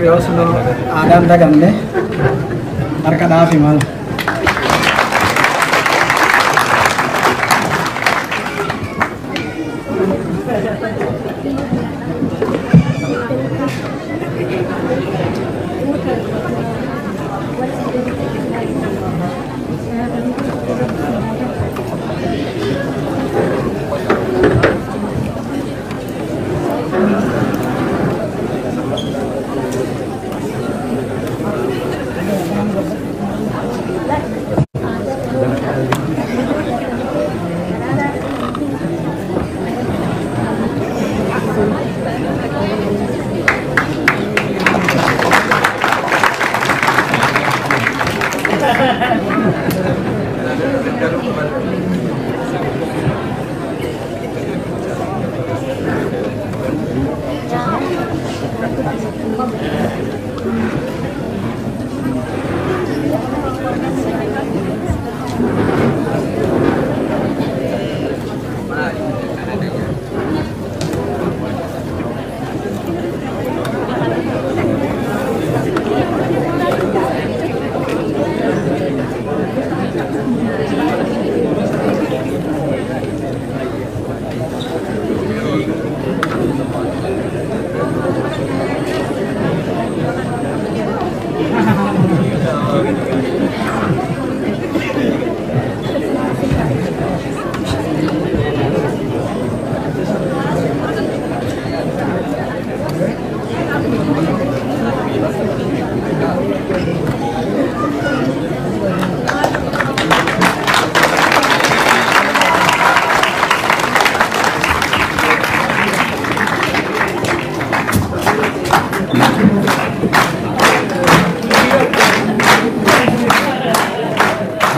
Oslo Adam dagamne harka dhaafi maal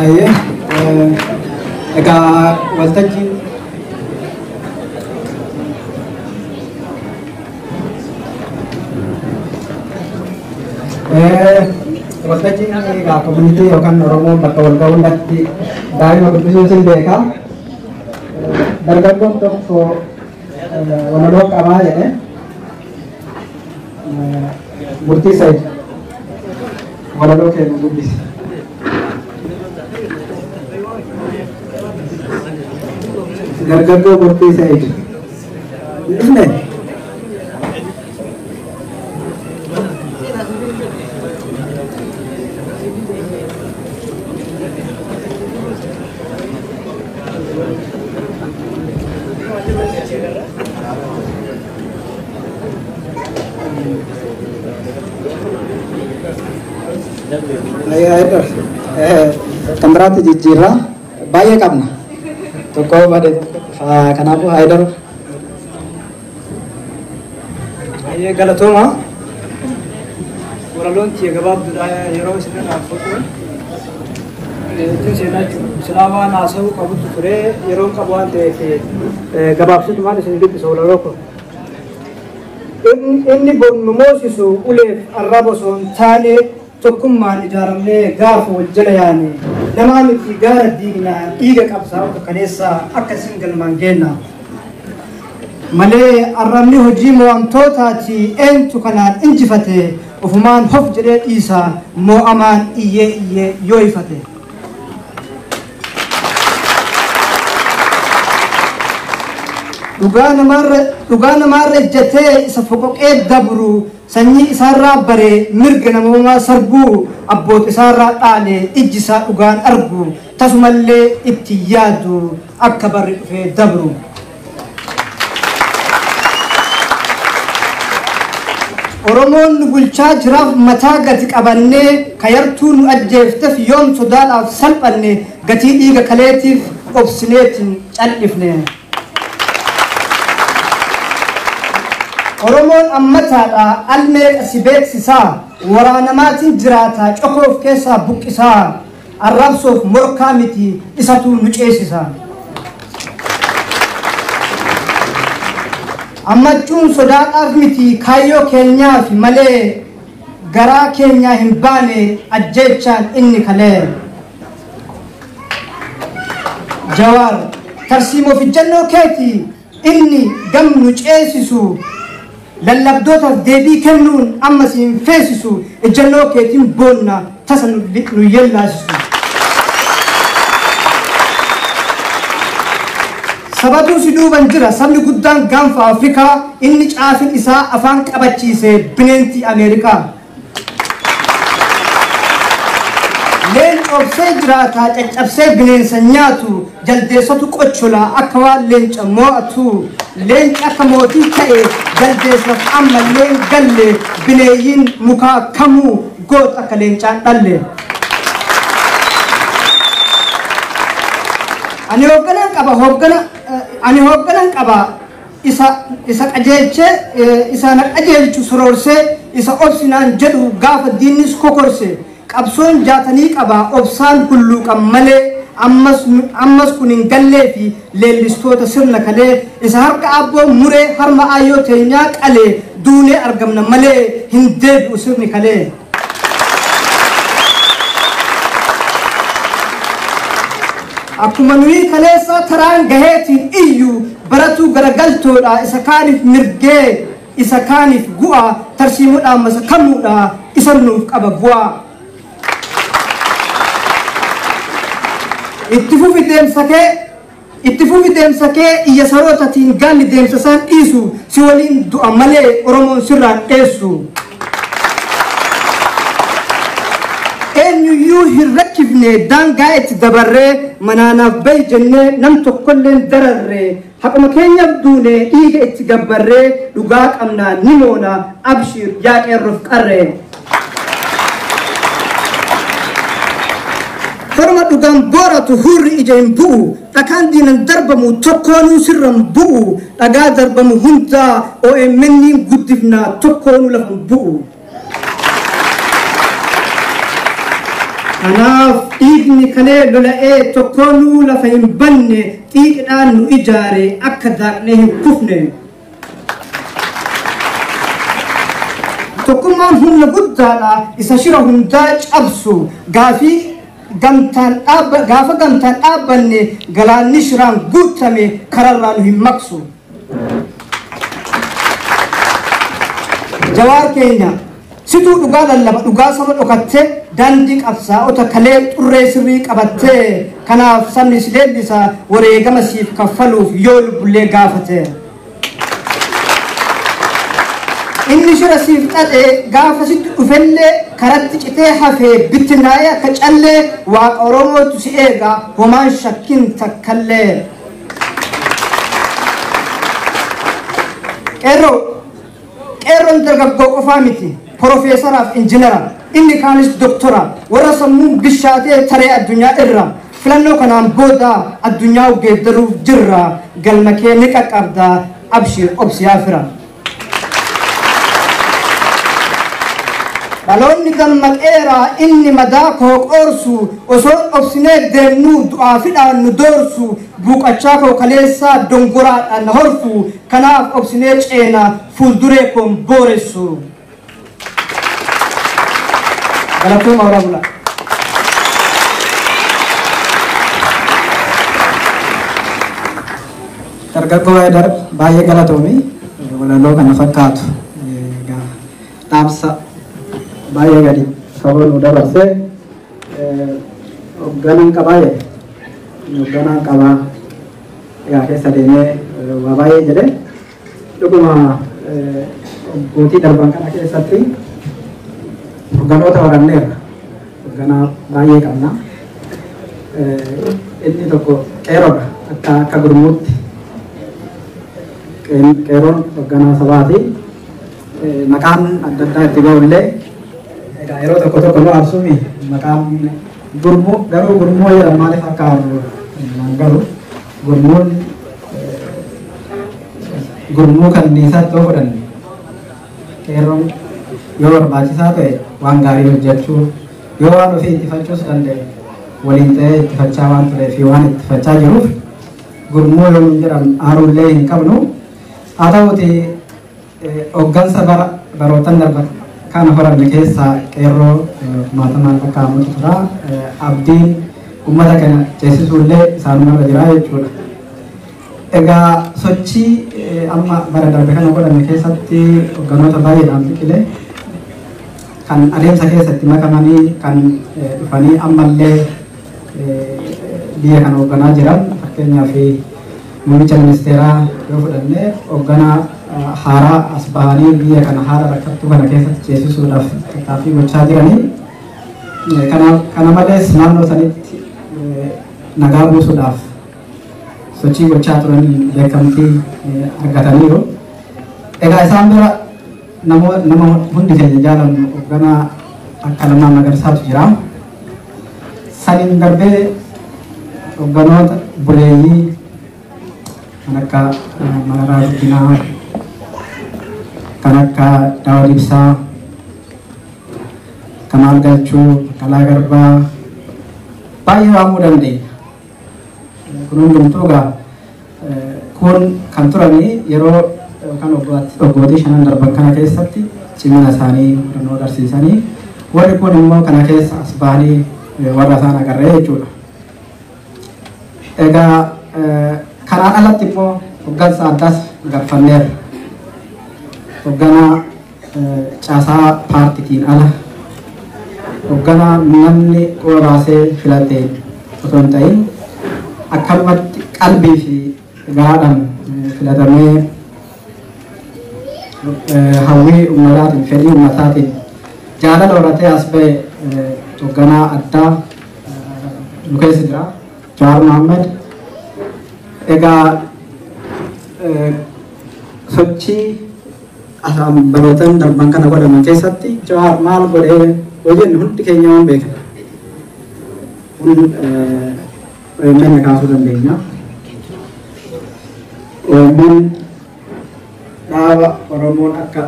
Aye, ega waltajji waltajji ega community yookaan Oromoo bakka wal ga'uu hundatti daa'ima guddisuu sin beeka. Dargaggoon tokko walaloo qabaa jedhe murtii Said walaloo kennu guddise. Dargagoo murtii Said isne Kamraati jijjiirraa baay'ee qabna. Tokko bade kanaafuu Haydar baay'ee galatooma. Walaloon kiyya gabaabduudha yeroo isin dhaabbattu seenaa silaa waan haasa'uu qabutu ture yeroon qabu waan ta'eef gabaabsitu maal isin dubbisa walaloo kun. Inni bonnu moosisu uleef arraba osoo hin taane tokkummaan ijaaramnee gaafa wal jala yaane namaa miti gaara diignaa dhiiga qabsaa'ota kaleessaa akkasiin galmaan geenna malee arrabni hojii mo'amtootaati eentu kanaan injifate ofumaan hof jedhee dhiisa mo'amaan iyyee yoo ifate. Dhugaa namaarra ejjatee isa foqoqee dabru sanyii isaarraa baree mirga namummaa sarbuu abboota isaarraa dhaale ijji isaa dhugaan argu tasumallee itti yaadu akka barri dhufee dabru. Oromoon nu bulchaa jiraaf mataa gati qabannee kayartuu nu ajjeefteef yoom sodaadhaaf salphanne gatii dhiiga kaleetiif obsineetiin cal'ifne. Oromoon ammataadha almee si beeksisaa waraanamaatiin jiraataa cokoof keessaa buqqisaa arrabsoof morkaa miti isatu nu ceesisa. Ammachuun sodaadhaaf miti kaayyoo keenyaaf malee garaa keenyaa hin baane ajjeechaan inni kalee. Jawaar tarsiimoo fi jannoo keeti inni gam nu ceesisu lallabdoota deebii kennuun ammasiin feesisu ejjennoo keetiin boonna tasa nu yellaasisu. Sabatu si duuban jira sabni guddaan gaanfa Afrikaa inni caafin isaa afaan qabachiise bineentii Ameerikaa. Leen obsee jiraataa caccabsee bineensa nyaatu jaldeessatu qochola akka waan leenca mo'atu leenci akka mootii ta'e jaldeessaf amma leen galle bineeyyiin mukaa kamuu goot akka leencaan dhalle. Ani hoogganan qaba isa qajeelche isa na qajeelchu soroorsee isa obsinaan jedhu gaafa diinnis kokorse qabsoon jaatanii qaba obsaan hulluuqan malee ammas kun hin gallee fi leellistoota sirna kalee isa harka abboo muree harma ayyoo teenyaa qalee duunee argamna malee hin deebi'u sirni kalee. Akkuma nuyi kaleessa taraan gaheetiin iyyuu baratuu garagaltoodha isa kaaniif mirgee isa kaaniif gu'a tarsiimuudhaan masa kamuudha isa nuuf qaba bu'aa. Itti fufi deemsa kee iyya sarootatiin gaalli deemsa isaan dhiisu si waliin du'a malee Oromoon sirraan dheessu. Eenyuyyuu hin rakkifne daangaa itti dabarree manaanaaf bahi jennee nam tokkolleen dararree haquma keenyaaf duune dhiiga itti gabbarree dhugaa qabnaa ni moona abshir yaa qeerroof qarree. Horma dhugaan booratu hurri ija hin bu'u dhakaan diinan darbamu tokkoonuu sirran bu'u dhagaa darbamu hundaa OMN guddifnaa tokkoonuu lafan bu'u. Kanaaf dhiigni kalee lola'ee tokkoonuu lafa hin banne xiiqidhaan nu ijaare akka daaqnee hin kufne. Tokkummaan humna guddaadha isa shira hundaa cabsu gaafa gamtaan dhaabbanne galaanni shiraan guutame kararraa nu hin maksu. Jawaar keenya situu dhugaa lallaba dhugaa saba dhokatte daandii qabsaa'ota kalee xurree sirrii qabatte kanaaf sabni si leellisa wareegama siif kaffaluuf yoo lubbullee gaafate. Inni shira siif xaxe gaafa sitti dhufellee karatti citee hafee bittinnaa'ee akka callee waaqa Oromootu si eega homaan shakkin takkallee. Qeerroon dargaggoo qofaa miti. Profeesaraaf injiinara inni kaanis doktora warra sammuu bishaatee taree addunyaa irra filannoo kanaan booda addunyaa geeddaruuf jirra galma kee ni qaqqabda abshir obsiyaa fira. Dhaloonni dammaqeera inni madaa koo qoorsu osoo obsinee deemnuu du'aa fidhaan nu doorsu buuqachaa koo kaleessaa dongoraadhaan na horfu kanaaf obsinee ceena fuulduree koon booressu. Galatooma waraabula. Dargaggoo Haydar baay'ee galatoomi walaloo kana fakkaatu dhaamsa baay'ee gadi sababa nu dabarsee hoogganaan qabaa yaa keessa deemee waa baay'ee jedhe dhuguma gootii darban kana keessatti hogganoota waranneerra hoogganaa baay'ee qabna. Inni tokko qeeroodha akka gurmuutti qeeroon hoogganaa sabaati maqaan adda addaa itti ga'ullee yeroo tokko nu aarsuumi maqaan gurmuu garuu gurmuu jedhama maaliif akka garu gurmuu kan isaatti yoo fudhanne qeerroon yoo barbaachisaa ta'e waan gaarii hojjechuu yoo waan ofii ittifachuus danda'e waliin ta'ee ittifachaa waan tureef waan ittifachaa jiruuf gurmuu yoo jedhamu aaruullee hin qabnu haa ta'uti hooggansa barootan darban kana horanne keessaa qeerroo maatamaan fakkaatu tura abdiin uummata kana ceesisuullee isaanumarra jira jechuudha. Egaa sochii amma bara darbe kana godhame keessatti hogganoota baay'eedhaan biqilee kan adeemsa keessatti makamanii kan dhufanii ammallee biyya kana hoogganaa jiran fakkeenyaaf muummicha ministeeraa yoo fudhanne hoogganaa haaraa as bahanii biyya kana haala rakkattuu kana keessatti ceesisuudhaaf tattaaffii gochaa jiranii kana malees naannoo sanitti nagaa buusuudhaaf sochii gochaa turanii beekamtii argataniiru. Egaa isaan bira nama hundi keenya jaalannu hoogganaa akka Lammaa Magarsaatu jira. Saniin darbee hogganoota buleeyyii kan akka Mararaa Guddinaa, kan akka Daawud Ibsaa, Kamaal Galchuu, Kalaa Garbaa baay'ee waamuu dandeenya. Kun hundumtuu kun kan turanii yeroo yookaan waggootii 5 darban kana keessatti cimina isaanii hubannoo agarsiisanii warri kun immoo kana keessa as bahanii warra isaan agarree jechuudha. Egaa kanaan alatti immoo hoggansa addaas galfanneera. Hoogganaa caasaa paartiitiin ala hoogganaa namni quba baasee filatee otoo hin ta'in akkanumatti qalbii fi garaadhaan filatamee hawwii ummataatiin fedhii ummataatiin jaalala horatee as ba'e hoogganaa addaa nu keessa jira Jawaar Mohaammed. Egaa sochii barootaan darban kana godhaman keessatti Jawaar maal godhee hojiin hundi keenya waan beekna. OMN kaasuu dandeenya. OMN dhaaba Oromoon akka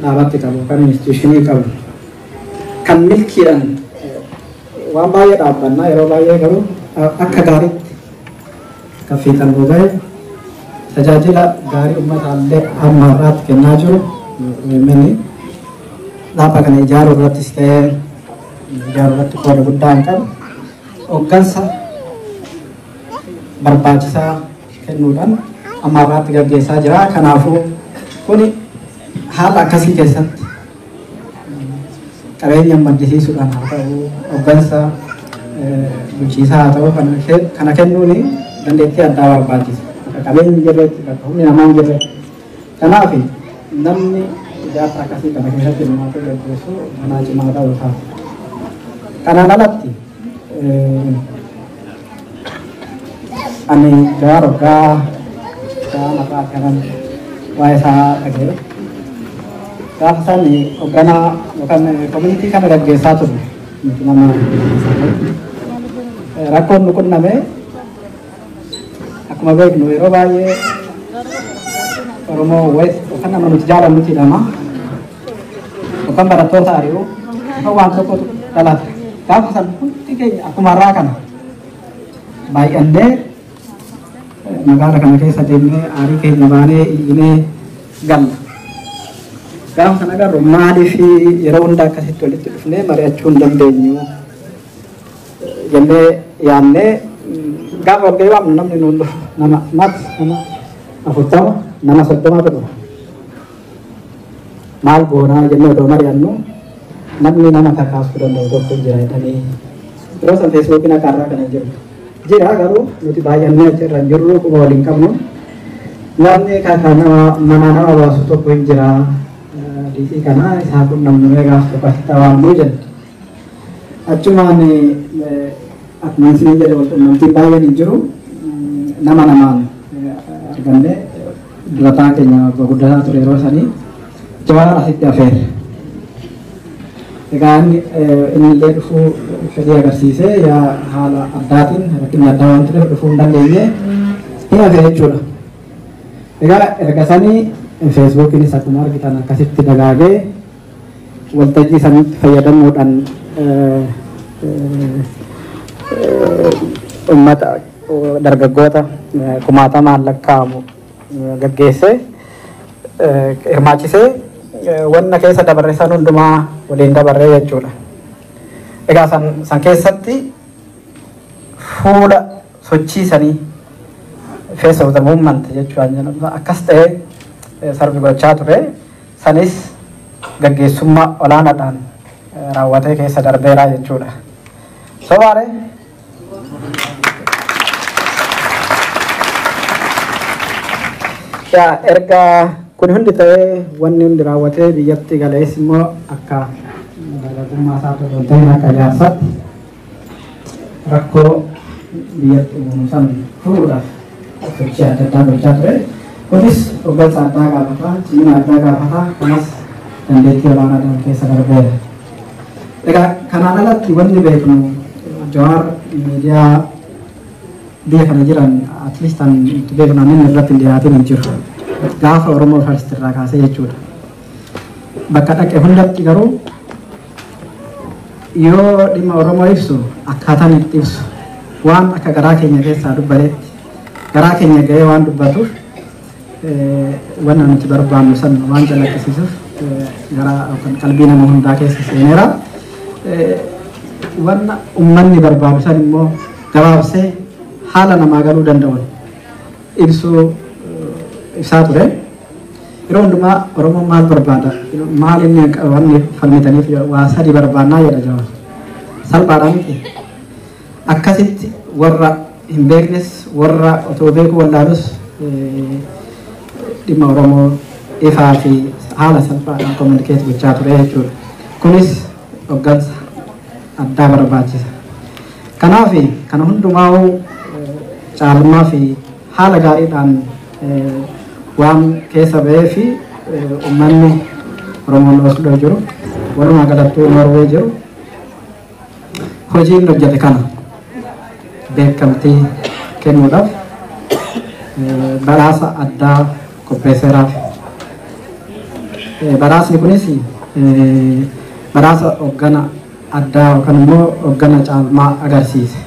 dhaabatti qabu kan instituushinii qabu kan milkiidhaan waan baay'ee dhaabbannaa yeroo baay'ee garuu akka gaariitti kan fiixan boba'e tajaajila gaarii uummataallee amma har'aatti kennaa jiru OMN dhaaba kana ijaaruu irrattis ta'ee ijaaruu irratti qooda guddaa hin qabu. Hooggansa barbaachisaa kennuudhaan amma har'aatti gaggeessaa jira. Kanaafuu kun haala akkasii keessatti qabeenya maddisiisuudhaan haa ta'u hooggansa bulchiisaa haa ta'u kana kennuun dandeettii addaa barbaachisa. Qabeenyi jirreetti bakka humni namaa hin jirre. Kanaaf namni ijaarsa akkasii kana keessatti hirmaatee gaggeessu manaa cimaa ta'uu isaa. Kanaan alatti ani Jawaar waggaa maqaa kanan waa'ee isaa dhaga'e. Gaafa isaanii hoogganaa yookaan koominitii kana gaggeessaa turre nama rakkoon nu qunname akkuma beeknu yeroo baay'ee Oromoo yookaan nama nuti jaalannuti lama yookaan barattoota ari'uu yookaan waan tokkotu dhalata. Gaafa san hundi keenya akkuma har'aa kana baay'annee magaala kana keessa deemnee aarii keenya baanee iyyinee galla. Gaafa sana agarru maaliif yeroo hunda akkasitti walitti dhufnee mari'achuu hin dandeenyu jennee yaadnee gaafa walgahii waamnu namni nuun dhufu nama 40 nama 30 dhufa. Maal goonaa jennee odoo mari'annu namni nama kakaasuu danda'u tokko jira jedhanii yeroo san feesbuukiin akka har'aa kana jiru. Jira garuu nuti baay'annee achirra hin jirru quba waliin qabnu. Namni mana nama baasu tokko hin jira. Diisii kana isaa kun namni meeqaaf tokko asitti waamnuu jenna. Achumaan akkuma isin jedhe walqunnamtiin baay'een hin jiru. Nama namaan arganne durataa keenya gurguddataa ture yeroo sanii Jawaar asitti afeere. Egaa inni illee dhufuu fedhii agarsiisee yaa haala addaatiin rakkinni addaa waan tureef dhufuu hin dandeenye hin hafe jechuudha. Egaa erga sanii feesbuukiinis akkuma argitan akkasitti dagaagee waltajjii sanitti fayyadamuudhaan uummata dargaggoota kumaatamaan lakkaa'amu gaggeessee hirmaachisee wanna keessa dabarre san hundumaa waliin dabarree jechuudha. Egaa san keessatti fuula sochii sanii face of the movement jechuudha jedhama. Akkas ta'ee sarbi gochaa ture. Sanis gaggeessummaa olaanaadhaan raawwatee keessa darbeera jechuudha. Sobaare erga kun hundi ta'ee wanni hundi raawwatee biyyatti galees immoo akka dargaggummaa isaa osoo hin ta'in akka jaarsaatti rakkoo biyyatti uumamu san furuudhaaf sochii adda addaa gochaa ture. Kunis hoggansa addaa gaafata, cimina addaa gaafata, kanas dandeettii olaanaadhaan keessa darbeera. Egaa kanaan alatti wanni beeknu Jawaar miidiyaa biyya kana jiran at least itti beeknu inni irratti hin dhiyaatin hin jiru. Gaafa Oromoo First irraa kaasee jechuudha. Bakka dhaqe hundatti garuu yoo dhimma Oromoo ibsu akkaataan itti ibsu waan akka garaa keenya keessaa dubbateetti garaa keenya ga'ee waan dubbatuuf waan nuti barbaannu san waan calaqqisiisuuf garaa qalbii nama hundaa keessa seeneera. Waan uummanni barbaadu san immoo gabaabsee haala namaa galuu danda'uun ibsuu ibsaa ture. Yeroo hundumaa Oromoon maal barbaada? Maal inni wanni falmitaniif waa sadii barbaannaa jedha Jawaar. Salphaadhaa miti. Akkasitti warra hin beeknes warra otoo beekuu wallaalus dhimma Oromoo ifaa fi haala salphaadhaan kominikeet gochaa ture jechuudha. Kunis hoggansa addaa barbaachisa. Kanaaf kana hundumaa caalmaa fi haala gaariidhaan waan keessa ba'ee fi uummanni Oromoon Oslo jiru walumaa galattuu Norwee jiru hojiin hojjete kana beekamtii kennuudhaaf badhaasa addaa qopheesseeraaf. Badhaasni kunis badhaasa hoggana addaa yookaan immoo hoggana caalmaa agarsiise.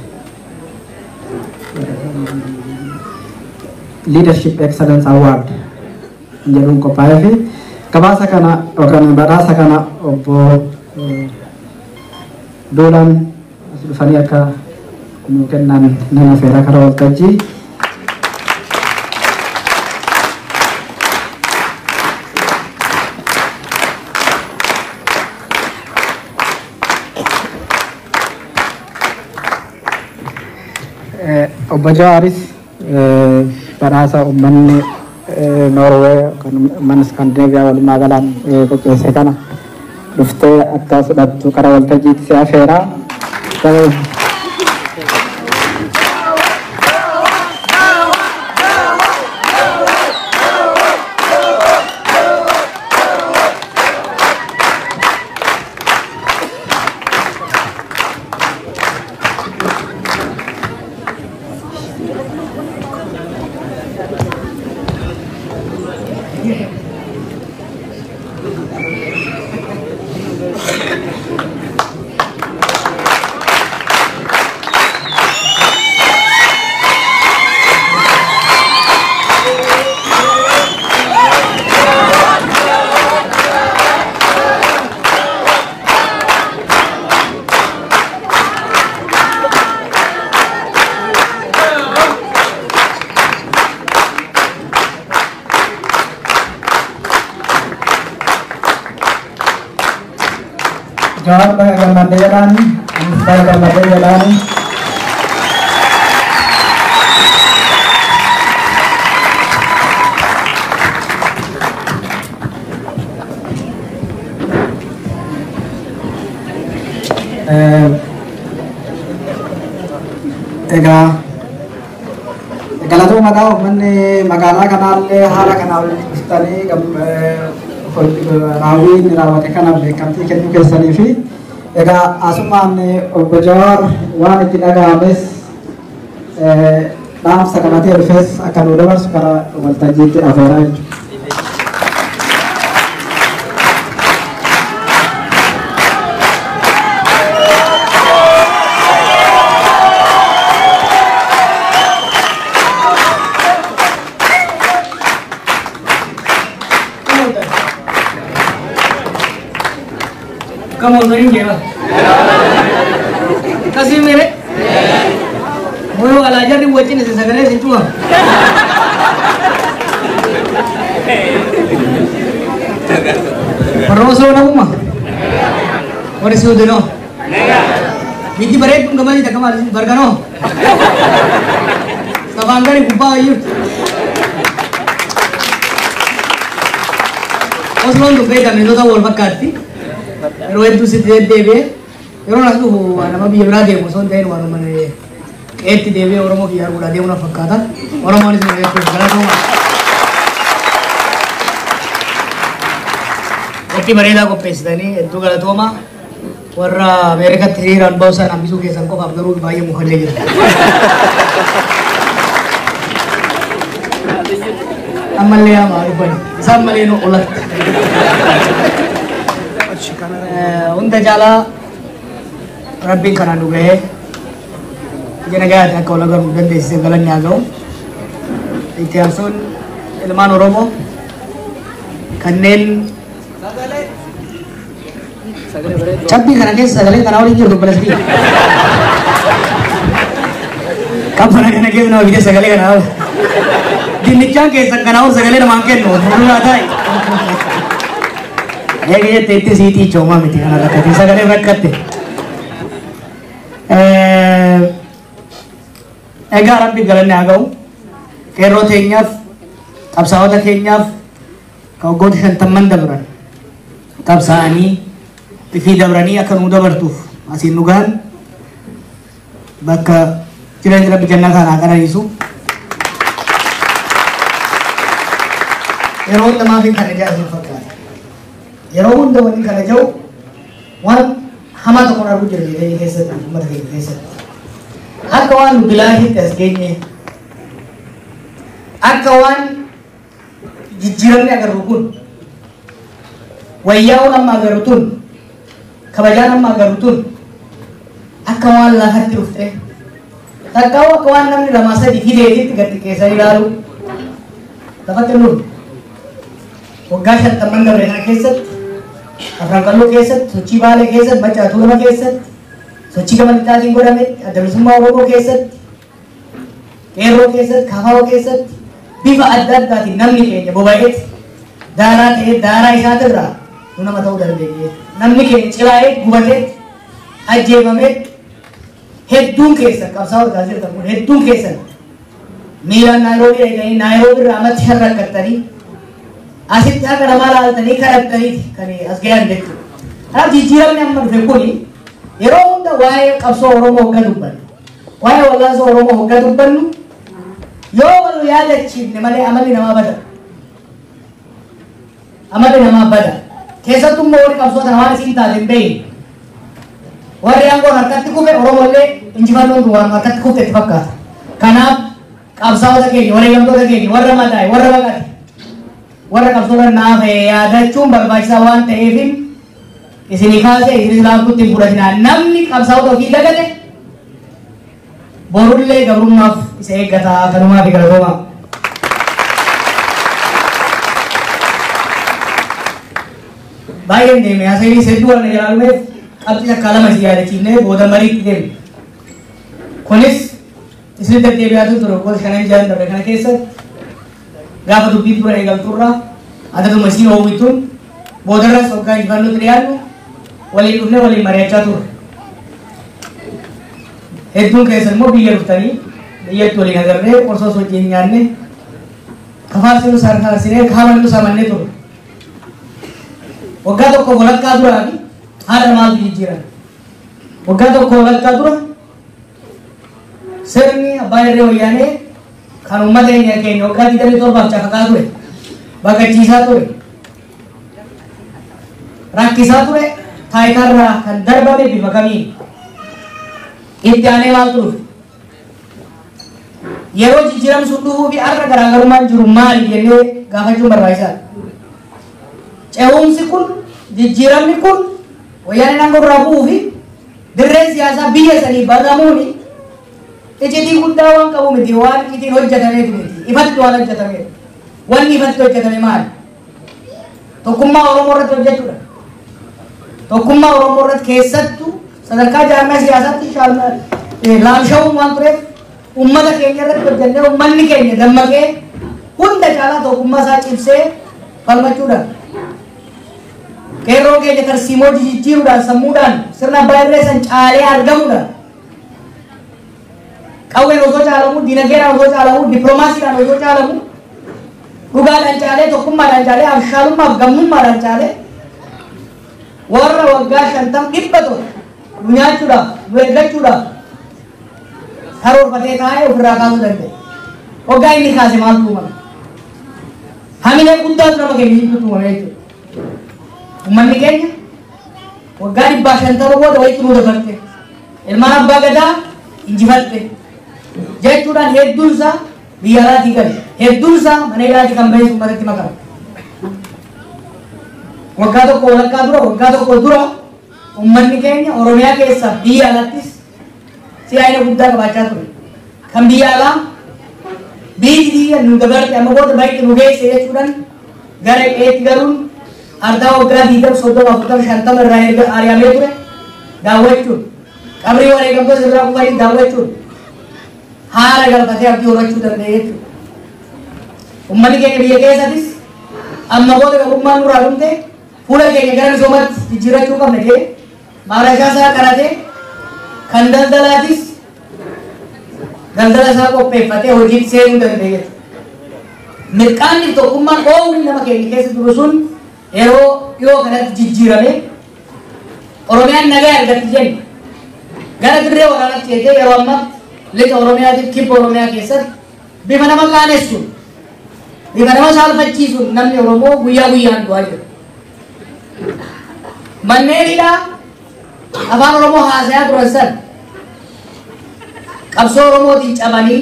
Leadership Excellence Award jedhuun qophaa'ee fi gabaasa kana yookaan badhaasa kana obbo Doolaan as dhufanii akka nuu kennan nama feera karaa waltajjii. Obbo Jawaaris badhaasa uummanni Norwee kan uummanni Skandinaaviyaa walumaa galaan qopheesse kana dhuftee akka fudhattu karaa waltajjiitti si affeera. Jawaar baga gammadee jedhaani, anis baga gammadee jedhaani. Egaa galatoo maqaa uummanni magaalaa kanaallee haala kanaan dhuftanii raawwiin raawwate kanaaf beekamtii kennuu keessanii fi egaa asumaan obbo Jawaar waan itti dhaga'ames dhaamsa qabatee dhufes akka nuu dabarsu karaa waltajjiitti affeeraa jechuudha. Kamu sering ya? Kasih mirip. Mulu balajarri wajjin isa sagalee sin cuwa. Perosoo namuma. Wari suudino. Biji bareedu gamani takka maal bargano. Sabaangari gubbaa ayyuut. Osloon dubbee gamiltoota wal fakkaatti. Yeroo hedduu sitti deddeebi'ee yeroo nas dhufu nama biyya biraa deemu osoo hin ta'in waanuma qeetti deebi'ee Oromoo biyya arguudhaa deemu na fakkaata. Oromoonis na jechuudha galatooma. Qophii bareedaa qopheessitanii hedduu galatooma. Warra Ameerikaatti hiriiraan ba'u isaan hambisuu keessan qofaaf garuu baay'ee mukadee jira. Ammallee hamaa dhubbani. Isaan malee nu olatti. Hunda caalaa Rabbiin kanaan nu gahee ija nagayaatti akka wal agarru dandeessisee galanni haa ga'u. Itti aansuun ilmaan Oromoo kanneen cabbii kana keessa sagalee kanaa waliin jiru dubbala sibii. Kabbana kana keessa nama biyya sagalee kanaa waliin. Dinnichaan keessan kanaa waliin sagalee namaan kennu fuulduraa taa'i. Eega jettee itti siitii coomaa miti kana rakkate sagalee rakkatte. Egaa Rabbi galanni haa ga'u. Qeerroo teenyaaf qabsaa'ota keenyaaf kan waggoota 50 dabran qabsaa'anii fi dabranii akka nu dabartuuf asiin nu gahan bakka jireenya Rabbi jannaa kanaa qananiisu. Yeroo hundumaa fi kana ja'a fakkaata. Yeroo hunda wanni kana jiru waan hamaa tokkoon arguu jira jireenya keessatti uummata keenya keessatti. Akka waan nu bilaahiitti as geenye akka waan jijjiiramni agarru kun wayyaa'uun amma agarru tun kabajaan amma agarru tun akka waan lafatti dhufte takkaa'u akka waan namni lama sadii fideetitti gad xiqqeessanii ilaalu lafatti nuun waggaa 50 dabre kana keessatti afran qalloo keessatti sochii baalee keessatti macaa tuulama keessatti sochii gamalitaatiin godhame adda bilisummaa Oromoo keessatti qeerroo keessatti kaafaa keessatti bifa adda addaatiin namni keenya boba'eet daaraa ta'ee daaraa isaatirraa nu nama ta'uu dandeenye namni keenya cilaa'ee gubateet ajjeefameet hedduun keessan qabsaa'ota taasifatan kun hedduun keessan miilaan Naayiroobii eeganii Naayiroobii irraa amatti shan rakkattanii asitti akka namaa laaltanii kadhattaniiti kan as gahan jechuudha. Kanaaf jijjiiramni amma dhufe kuni yeroo hunda waa'ee qabsoo Oromoo hoggaa dubbannu waa'ee wallaansoo Oromoo hoggaa dubbannu yoo wal yaadachiifne malee amalli namaa bada. Amalli namaa bada. Keessattuu immoo warri qabsoota waan isiin taate hin beekne. Warri aangoon harkatti kufe Oromollee injifannoon waan harkatti kufte itti fakkaata. Kanaaf qabsaa'ota keenya wareegamtoota keenya warra madaa'e warra baqate warra qabsoota naaf yaadachuun barbaachisaa waan ta'eef isinii kaasee isinis laaftutti hin fudhatinaa. Namni qabsaa'ota ofii dagate borullee gabrummaaf isa eeggataa kanumaa fi galatooma. Baay'een deeme haasa'ii hedduu waan ilaalumeef qabxii akka lama si yaadachiifnee booda mariitti deeme. Kunis isin deddeebi'aatu ture waggoota 5 darbe kana keessatti gaafa dubbii ture eegalturraa adaduma isiin oowwituun boodarras waggaa injifannootti dhiyaannu waliin dhufnee waliin mari'achaa ture. Hedduun keessan immoo biyya dhuftanii biyyatti waliin agarree qorsoos wajjin nyaanne kafaarsinuu sarkaarsinee kaamannuu samannee ture. Waggaa tokko walakkaa duraa fi haala maaltu jijjiirame. Waggaa tokko walakkaa dura sirni abbaa irree wayyaanee kan uummata keenya waggaa 27 cafaqaa ture. Baqachiisaa ture. Rakkisaa ture. Taayitarraa kan darbame bifa kamiin. Itti aanee maaltu dhufe. Yeroo jijjiiramni sun dhufuu fi har'a garaagarummaan jiru maali jennee gaafachuun barbaachisaadha. Ce'umsi kun jijjiiramni kun wayyaaneen aangoo irraa bu'uu fi dirreen siyaasaa biyya sanii banamuun iccitii guddaa waan qabu miti waan ittiin hojjetameetu miti ifatti waan hojjetameetu. Wanni ifatti hojjetame maali? Tokkummaa Oromoo irratti hojjechuudha. Tokkummaa Oromoo irratti keessattuu sadarkaa jaarmaa siyaasaatti laamsha'uun waan tureef ummata keenya irratti hojjennee ummanni keenya dammaqee hunda caalaa tokkummaa isaa cimsee falmachuudha. Qeerroo keenya tarsiimoo jijjiiruudhaan sammuudhaan sirna abbaa irree san caalee argamuudha. Qawween osoo caalamu, dinagdeedhaan osoo caalamu, dippiloomaasiidhaan osoo caalamu, dhugaadhaan caalee, tokkummaadhaan caalee, abshaalummaaf gammummaadhaan caalee warra waggaa 50 nu nyaachuudhaaf, nu eeggachuudhaaf karoorfatee taa'ee ofirraa kaasuu danda'e. Waggaa inni kaase maaltu uumame? Hamilee guddaatu nama keenya jibbuutu uumame jechuudha. Uummanni keenya waggaa 150 booda wayitti nu dabalte. Ilmaan abbaa gadaa injifatte. Jechuudhaan hedduun isaa biyya alaatii gale. Hedduun isaa mana hidhaatii kan baheessu uummatatti makama. Waggaa tokko walakkaa dura, waggaa tokko dura uummanni keenya Oromiyaa keessa biyya alaattis siyaa'ina guddaa qabaachaa ture. Kan biyya alaa biyyi nu dabarte amma booda baay'ee nu geesse jechuudhaan gara qeetti garuun ardaa waggaa 20-30-50 irraa erga ari'amee ture daawwachuun qabrii wareegamtoota biraa qufanii daawwachuun haara galfatee abdii horachuu danda'e jechuudha. Uummanni keenya biyya keessattis amma booda qabummaan nurraa dhumte fuula keenya gara misoomaatti jijjiirrachuu qabna jedhee maarashaa isaa qaratee kan daldalaatis daldala isaa qopheeffatee hojiitti seenuu danda'e jechuudha. Mirqaanni tokkummaan oomishni nama keenya keessa jiru sun yeroo dhiyoo kanatti jijjiirame Oromiyaan nagaa argatti jenna. Gara dirree waraanaatti jettee yeroo ammaa lixa Oromiyaatiif kibba Oromiyaa keessatti bifa nama qaanessuun bifa nama saalfachiisuun namni Oromoo guyyaa guyyaan du'aa jira. Manneen hidhaa afaan Oromoo haasayaa turan san qabsoo Oromootiin cabanii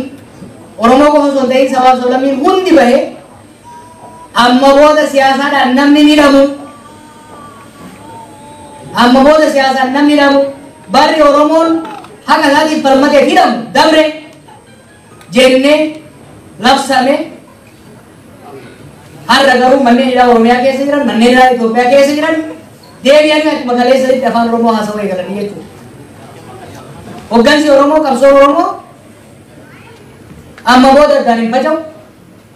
Oromoo qofa osoo hin ta'in sabaaf sablammiin hundi bahee amma booda siyaasaadhaan namni ni hidhamu. Amma booda siyaasaan namni hidhamu barri Oromoon haqa isaatiif falmatee hidhamu dabre jennee labsame. Har'a garuu manneen hidhaa Oromiyaa keessa jiran, manneen hidhaa Itoophiyaa keessa jiran deebi'anii akkuma kaleessatti afaan Oromoo haasawaa eegalanii jechuudha. Hoggansi Oromoo, qabsoon Oromoo amma booda addaan hin faca'u.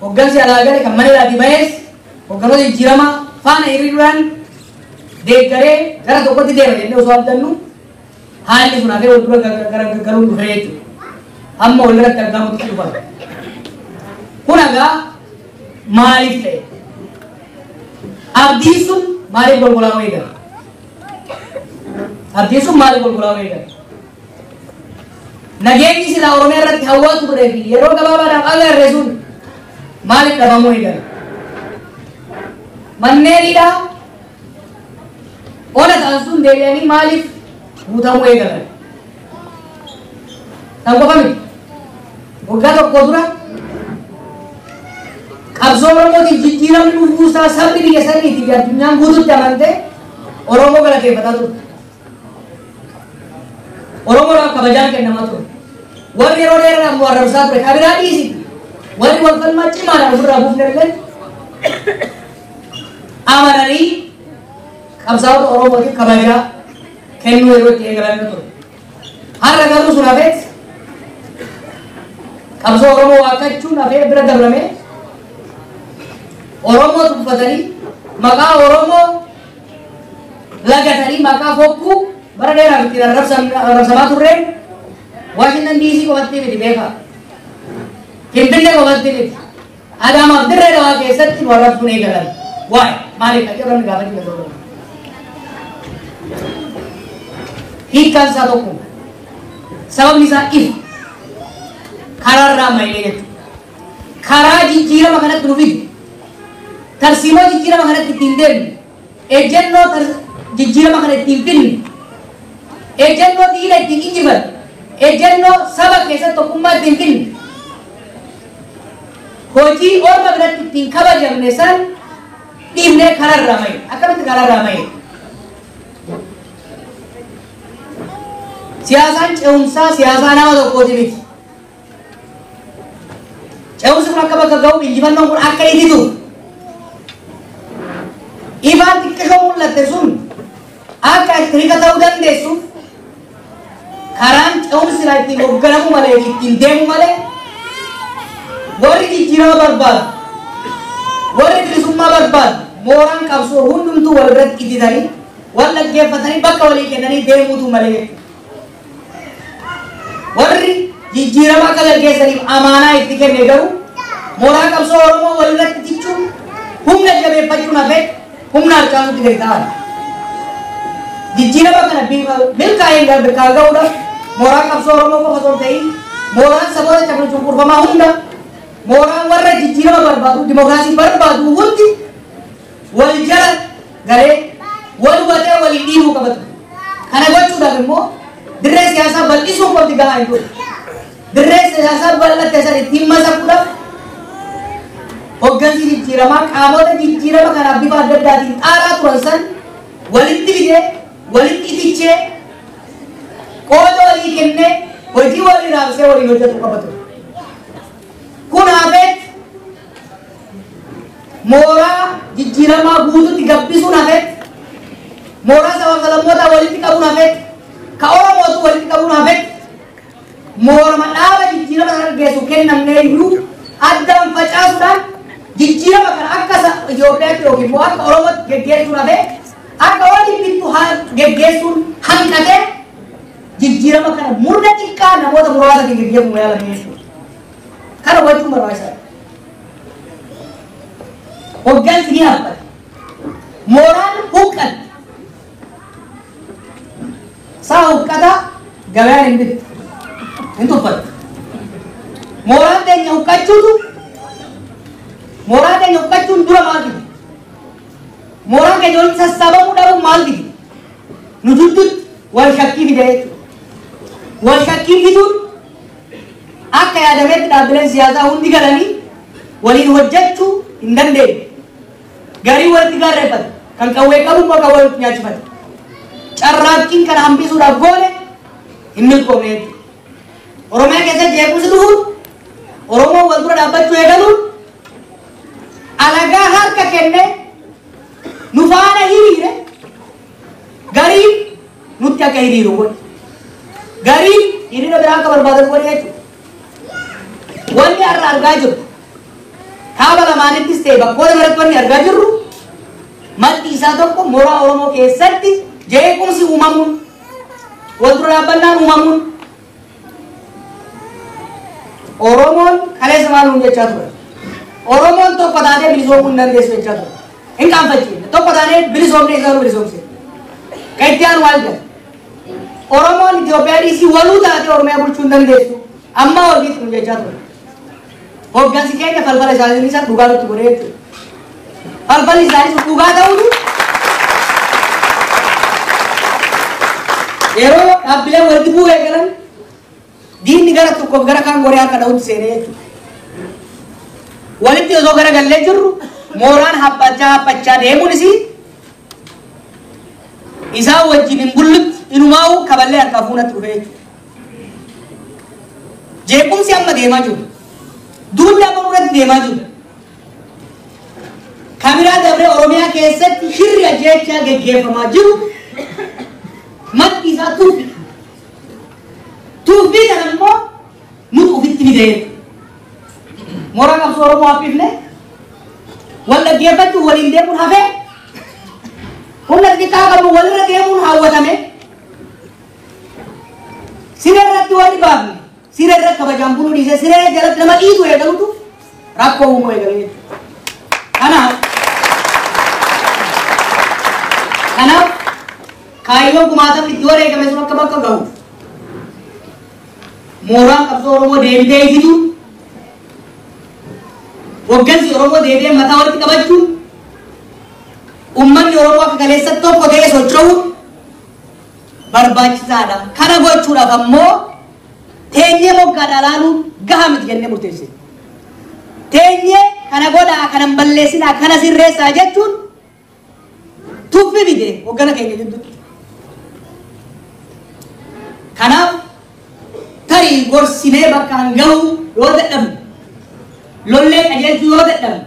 Hoggansi alaa gale kan mana hidhaatii bahees hogganoota jijjiiramaa faana hiriiruudhaan deeggaree gara tokkotti deema jennee osoo abdannu haalli sun hafee wal dura gargaaruun dhufe jechuudha. Amma wal irratti argamutti dhufa. Kun egaa maaliif ta'e? Abdiin sun maaliif golgolaa'uu eegala? Abdiin sun maaliif golgolaa'uu eegala? Nageenyi silaa Oromiyaa irratti hawwaatu turee fi yeroo gabaabaadhaaf agarre sun maaliif dhabamuu eegala? Manneen hidhaa ona ta'an sun deebi'anii maaliif guutamuu eegalan? Kan qofa miti. Waggaa tokko dura qabsoo Oromootiif jijjiiramni dhufuusaa sabni biyya saniitii fi addunyaan guututti amantee Oromoo galateeffataa turte. Oromoodhaaf kabajaan kennamaa ture. Warri yeroo dheeraadhaan nu arrabsaa ture kabiraa dhiisiti. Warri wal falmaa cimaadhaan ofirraa buufne illee amananii qabsaa'ota Oromootiif kabajaa kennuu yeroo itti eegalan ture. Har'a garuu sun hafees qabsoo Oromoo waakkachuun hafee bira dabramee Oromoo tuffatanii maqaa Oromoo lagatanii maqaa fokkuu bara dheeraaf ittiin arrabsamaa turreen Washington DC qofatti miti beekaa. Finfinnee qofatti miti. Adaamaaf dirree dhawaa keessatti nu arrabsuun eegalan. Waa'ee maaliif dhaqeerroonni gaafachuu danda'u? Hiikkaan isaa tokkuma. Sababni isaa ifa. Karaarraa maayillee jechuudha. Karaa jijjiirama kanatti nu fide. Tarsiimoo jijjiirama kanatti ittiin deemne. Ejjennoo jijjiirama kana ittiin finne. Ejjennoo dhiira ittiin injifanne. Ejjennoo saba keessatti tokkummaa ittiin finne. Hojii orma biratti ittiin kabajamne san dhiibnee karaarraa maayile. Akkamitti karaarraa maayile? Siyaasaan ce'umsaa siyaasaa nama tokkooti miti. Ce'umsi kun akka bakka ga'u injifannoon kun akka iditu. Ifaan xiqqishoo mul'atte sun akka Afrika ta'uu dandeessuuf karaan ce'umsi laa ittiin hoogganamu malee ittiin deemu malee warri jijjiirama barbaadu warri bilisummaa barbaadu mooraan qabsoo hundumtuu wal biratti ittitanii wal dhaggeeffatanii bakka walii kennanii deemuutu malee warri jijjiirama akka gaggeessaniif amaanaa itti kenne garuu mooraa qabsoo Oromoo wal biratti ittichuun humna jabeeffachuun hafee humna harkaanutti gadi ta'an jijjiirama kana milkaa'een bakka ga'uudhaaf mooraa qabsoo Oromoo qofa osoo hin ta'in mooraan saboota cunqurfamaa hunda mooraan warra jijjiirama barbaadu dimookiraasii barbaadu hundi wal jala garee wal hubatee waliin dhiibuu qabatu. Kana gochuudhaaf immoo dirree siyaasaa bal'isuun qofti gahaa hin jiru. Dirree siyaasaa bal'atte san ittiin masaquudhaaf hooggansi jijjiiramaa qaamota jijjiirama kanaaf bifa adda addaatiin xaaraa turan san walitti fidee walitti itichee qooda walii kennee hojii walii raabsee waliin hojjetu qabatu. Kun hafeet mooraa jijjiiramaa guututti gabbisuun hafeet mooraa saba falammoota walitti qabuun hafeet ka Oromootu walitti qabuun hafeet moorama dhaaba jijjiirama kana geessu kennamnee iyyuu addaan facaasuudhaan jijjiirama kana akka Itoophiyaatti yookiin immoo akka Oromootti geggeessuun hafee akka waliin bittu geggeessuun hanqatee jijjiirama kana murna xiqqaa namoota muraasatiin geggeeffamuu yaalame jechuudha. Kana gochuun barbaachisaadha. Hooggansi ni hafata. Mooraan huqqata. Saa huqqataa gabaan hin bittu. Hin tuffatu. Mooraan teenya huqqachuun dura maal fidi? Mooraan keenya walitti sassaabamuu dhabuun maal fidi? Nu jidduutti wal shakkii fide jechuudha. Wal shakkii fiduun akka yaadametti dhaabbileen siyaasaa hundi galanii waliin hojjechuu hin dandeenye. Garii walitti gaarreeffate kan qawwee qabu immoo kan walitti nyaachifate. Carraaqqiin kana hambisuudhaaf goone hin milkoomne jechuudha. Oromiyaa keessatti jeequmsi dhufuun Oromoon wal dura dhaabbachuu eegaluun alagaa harka kennee nu faana hiriire gariin nutti akka hiriiru godhe. Gariin hiriira biraa akka barbaadan godhe jechuudha. Wanni har'a argaa jirru kaaba lamaanittis ta'e bakkoota biratti wanni argaa jirru maddi isaa tokko mooraa Oromoo keessatti jeequmsi uumamuun wal dura dhaabbannaan uumamuun Oromoon kaleessa maal nuun jechaa ture. Oromoon tokko taatee bilisoomuu hin dandeessu jechaa ture. Hin qaanfachiifne tokko taatee bilisoomne isaa bilisoomse. Kan itti aanu maal jedha? Oromoon Itoophiyaa dhiisii waluu taatee Oromiyaa bulchuu hin dandeessu. Amma walitti nu jechaa ture. Hooggansi keenya falfala isaanii isa dhugaa nutti godhee jechuudha. Falfalli isaanii dhugaa ta'utu yeroo dhaabbileen walitti bu'uu eegalan diinni gara tokkoof gara kaan goree akka dha'utti seenee jechuudha. Walitti osoo gara gallee jirru mooraan haphachaa deemuunis isaa wajjin hin bullutti inumaa'u kaballee harkaa fuunatti dhufee jechuudha. Jeequmsi amma deemaa jiru. Duudhaa irratti deemaa jiru. Kamiraa dabree Oromiyaa keessatti shirri ajjeechaa geggeeffamaa jiru maddi isaa tuuffi. Tuuffii kana immoo nuti ofitti fidee. Mooraa qabsoo Oromoo hafifne wal dhaggeeffachuu waliin deemuun hafee humna xiqqaa qabu walirra deemuun hawwatame siree irratti wali baafne. Siree irratti kabajaan buluu dhiisee siree jalatti nama dhiitu eegalutu rakkoo uumuu eegalee jechuudha. Kanaaf kaayyoon kumaatamni itti wareegame sun akka bakka gahu mooraan qabsoo Oromoo deebitee fiduun hooggansi Oromoo deebi'ee mataa walitti qabachuun uummanni Oromoo akka kaleessatti tokko ta'ee socho'uun barbaachisaadha. Kana gochuudhaaf ammoo teenyee moggaadhaa laaluun gahaa miti jennee murteessine. Teenyee kana godhaa kanan balleessinaa kana sirreessaa jechuun tuffi bide hoggana keenya jidduutti. Kanaaf tarii gorsinee bakkaan gahu yoo dadhabne lollee qajeelchuu yoo dadhabne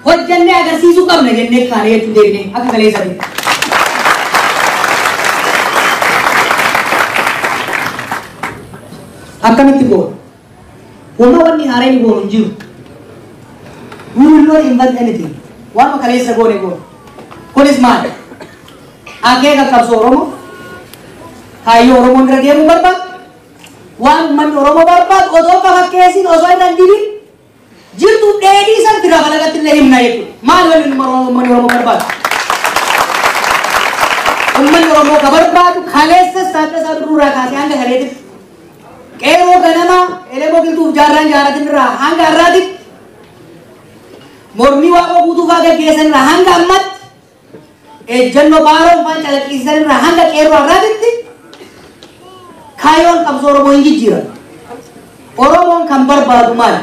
hojjannee agarsiisuu qabna jennee kaanee jechuu deebinee akka kaleessatti. akkamitti goona wama wanni haareen goonu jiru we will not invent anything waan kaleessa goone goona kunis maal akeeka qabsoo Oromoo kaayyoo Oromoon dura deemuu barbaadu waan uummanni Oromoo barbaadu osoo fakkeessin osoo hin dibin jirtu dheedhii san bira balagatti illee himna jechuudha maal waliin uummanni Oromoo barbaadu uummanni Oromoo ka barbaadu kaleessa saadda duraa kaasee hanga galeetitti qeeroo ganama elemoo qilxuuf jaarraan jaaratin irraa hanga har'aatitti mormii waaqoo guutuufaa gaggeessan irraa hanga ammatti ejjennoo baaroo faan calaqqisiisan irraa hanga qeeroo har'aatitti kaayoon qabsoo Oromoo hin jijjiiran Oromoon kan barbaadu maal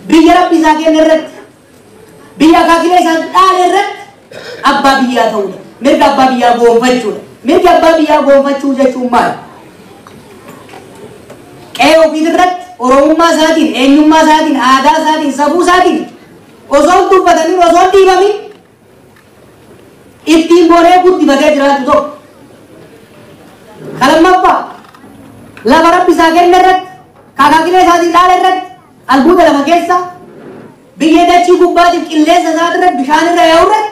biyya rabbi isaa kenne irratti biyya akaakilee isaa dhaale irratti abbaa biyyaa ta'uudha mirga abbaa biyyaa goonfachuudha mirga abbaa biyyaa goonfachuu jechuun maal qe'ee ofii irratti Oromummaa isaatiin eenyummaa isaatiin aadaa isaatiin safuu isaatiin osoo dubbatanii osoo dhiibamin ittiin boonee guddifatee jiraatu tokko kalammaffaa lafa rabbi isaa kenne irratti akaakilee isaatiin dhaale irratti albuuda lafa keessa biyyee dachii gubbaatiif qilleensa isaati irratti bishaan irra yaa'u irratti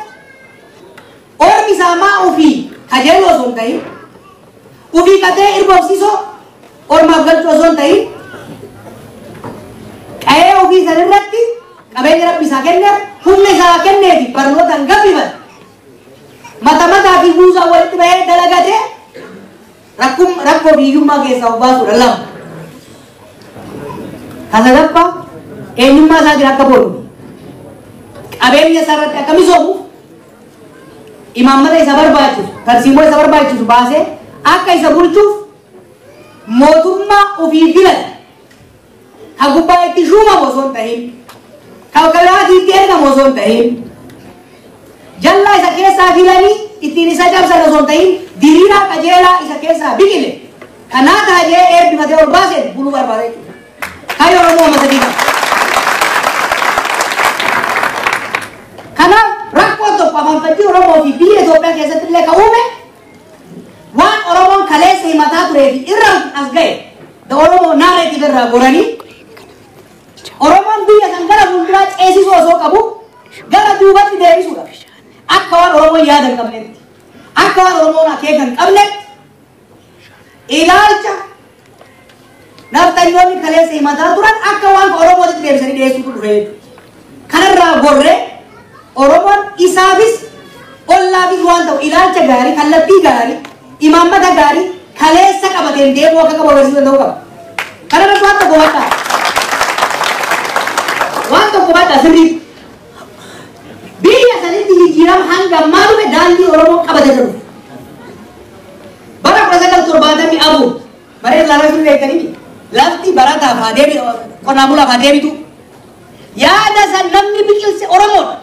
ormi isaa maa ofii kajeeloo osoo hin ta'in ofii qatee irboobsisoo ormaaf galchuu osoo hin ta'in qa'ee ofii san irratti qabeenya rabbi isaa kenne humna isaa kenneefi barnootaan gabbifate mata mataa fi buusaa walitti bahee dalagatee rakkoo biyyummaa keessaa of baasuudha lama kasadaffaa eenyummaa isaatiin akka boonu qabeenya isaa irratti akka misoomu imaammata isa barbaachisu tarsiimoo isa barbaachisu baasee akka isa bulchuuf mootummaa ofii filate ka gubbaa itti shuumamu osoo hin ta'in ka kalaatii itti ergamu osoo hin ta'in jallaa isa keessaa filanii ittiin isa cabsan osoo hin ta'in diriiraa qajeelaa isa keessaa biqile kanaa taajee eebbifatee ol baaseen buluu barbaada jechuudha kaayyoo Oromoo masadii qaba kanaaf rakkoo tokko amanfajjii Oromoo fi biyya Itoophiyaa keessatti illee ka uume waan Oromoon kaleessa himataa turee fi irra as ga'e the Oromoo narrative irraa goranii Oromoon biyya san gara fuulduraa ceesisuu osoo qabu gara duubatti deebisuudha akka waan Oromoon yaada hin qabnetti akka waan Oromoon akeeka hin qabnetti ilaalcha naftanyoonni kaleessa himataa turan akka waan Oromootti deebisanii dhiyeessuutu dhufe kanarraa gorree Oromoon isaafis ollaafis waan ta'u ilaalcha gaarii kallattii gaarii imaammata gaarii kaleessa qabateen deemuu akka qabu agarsiisuu danda'u qaba kanarratti waan tokko badhaa sirrii biyya sanitti jijjiirama hanga ammaa dhufe daandii Oromoo qabatee jiru bara 1974 maree laaraa sun beekanii lafti barataaf haa deebitu qonnaan bulaaf haa deebitu yaada san namni biqilche Oromoodha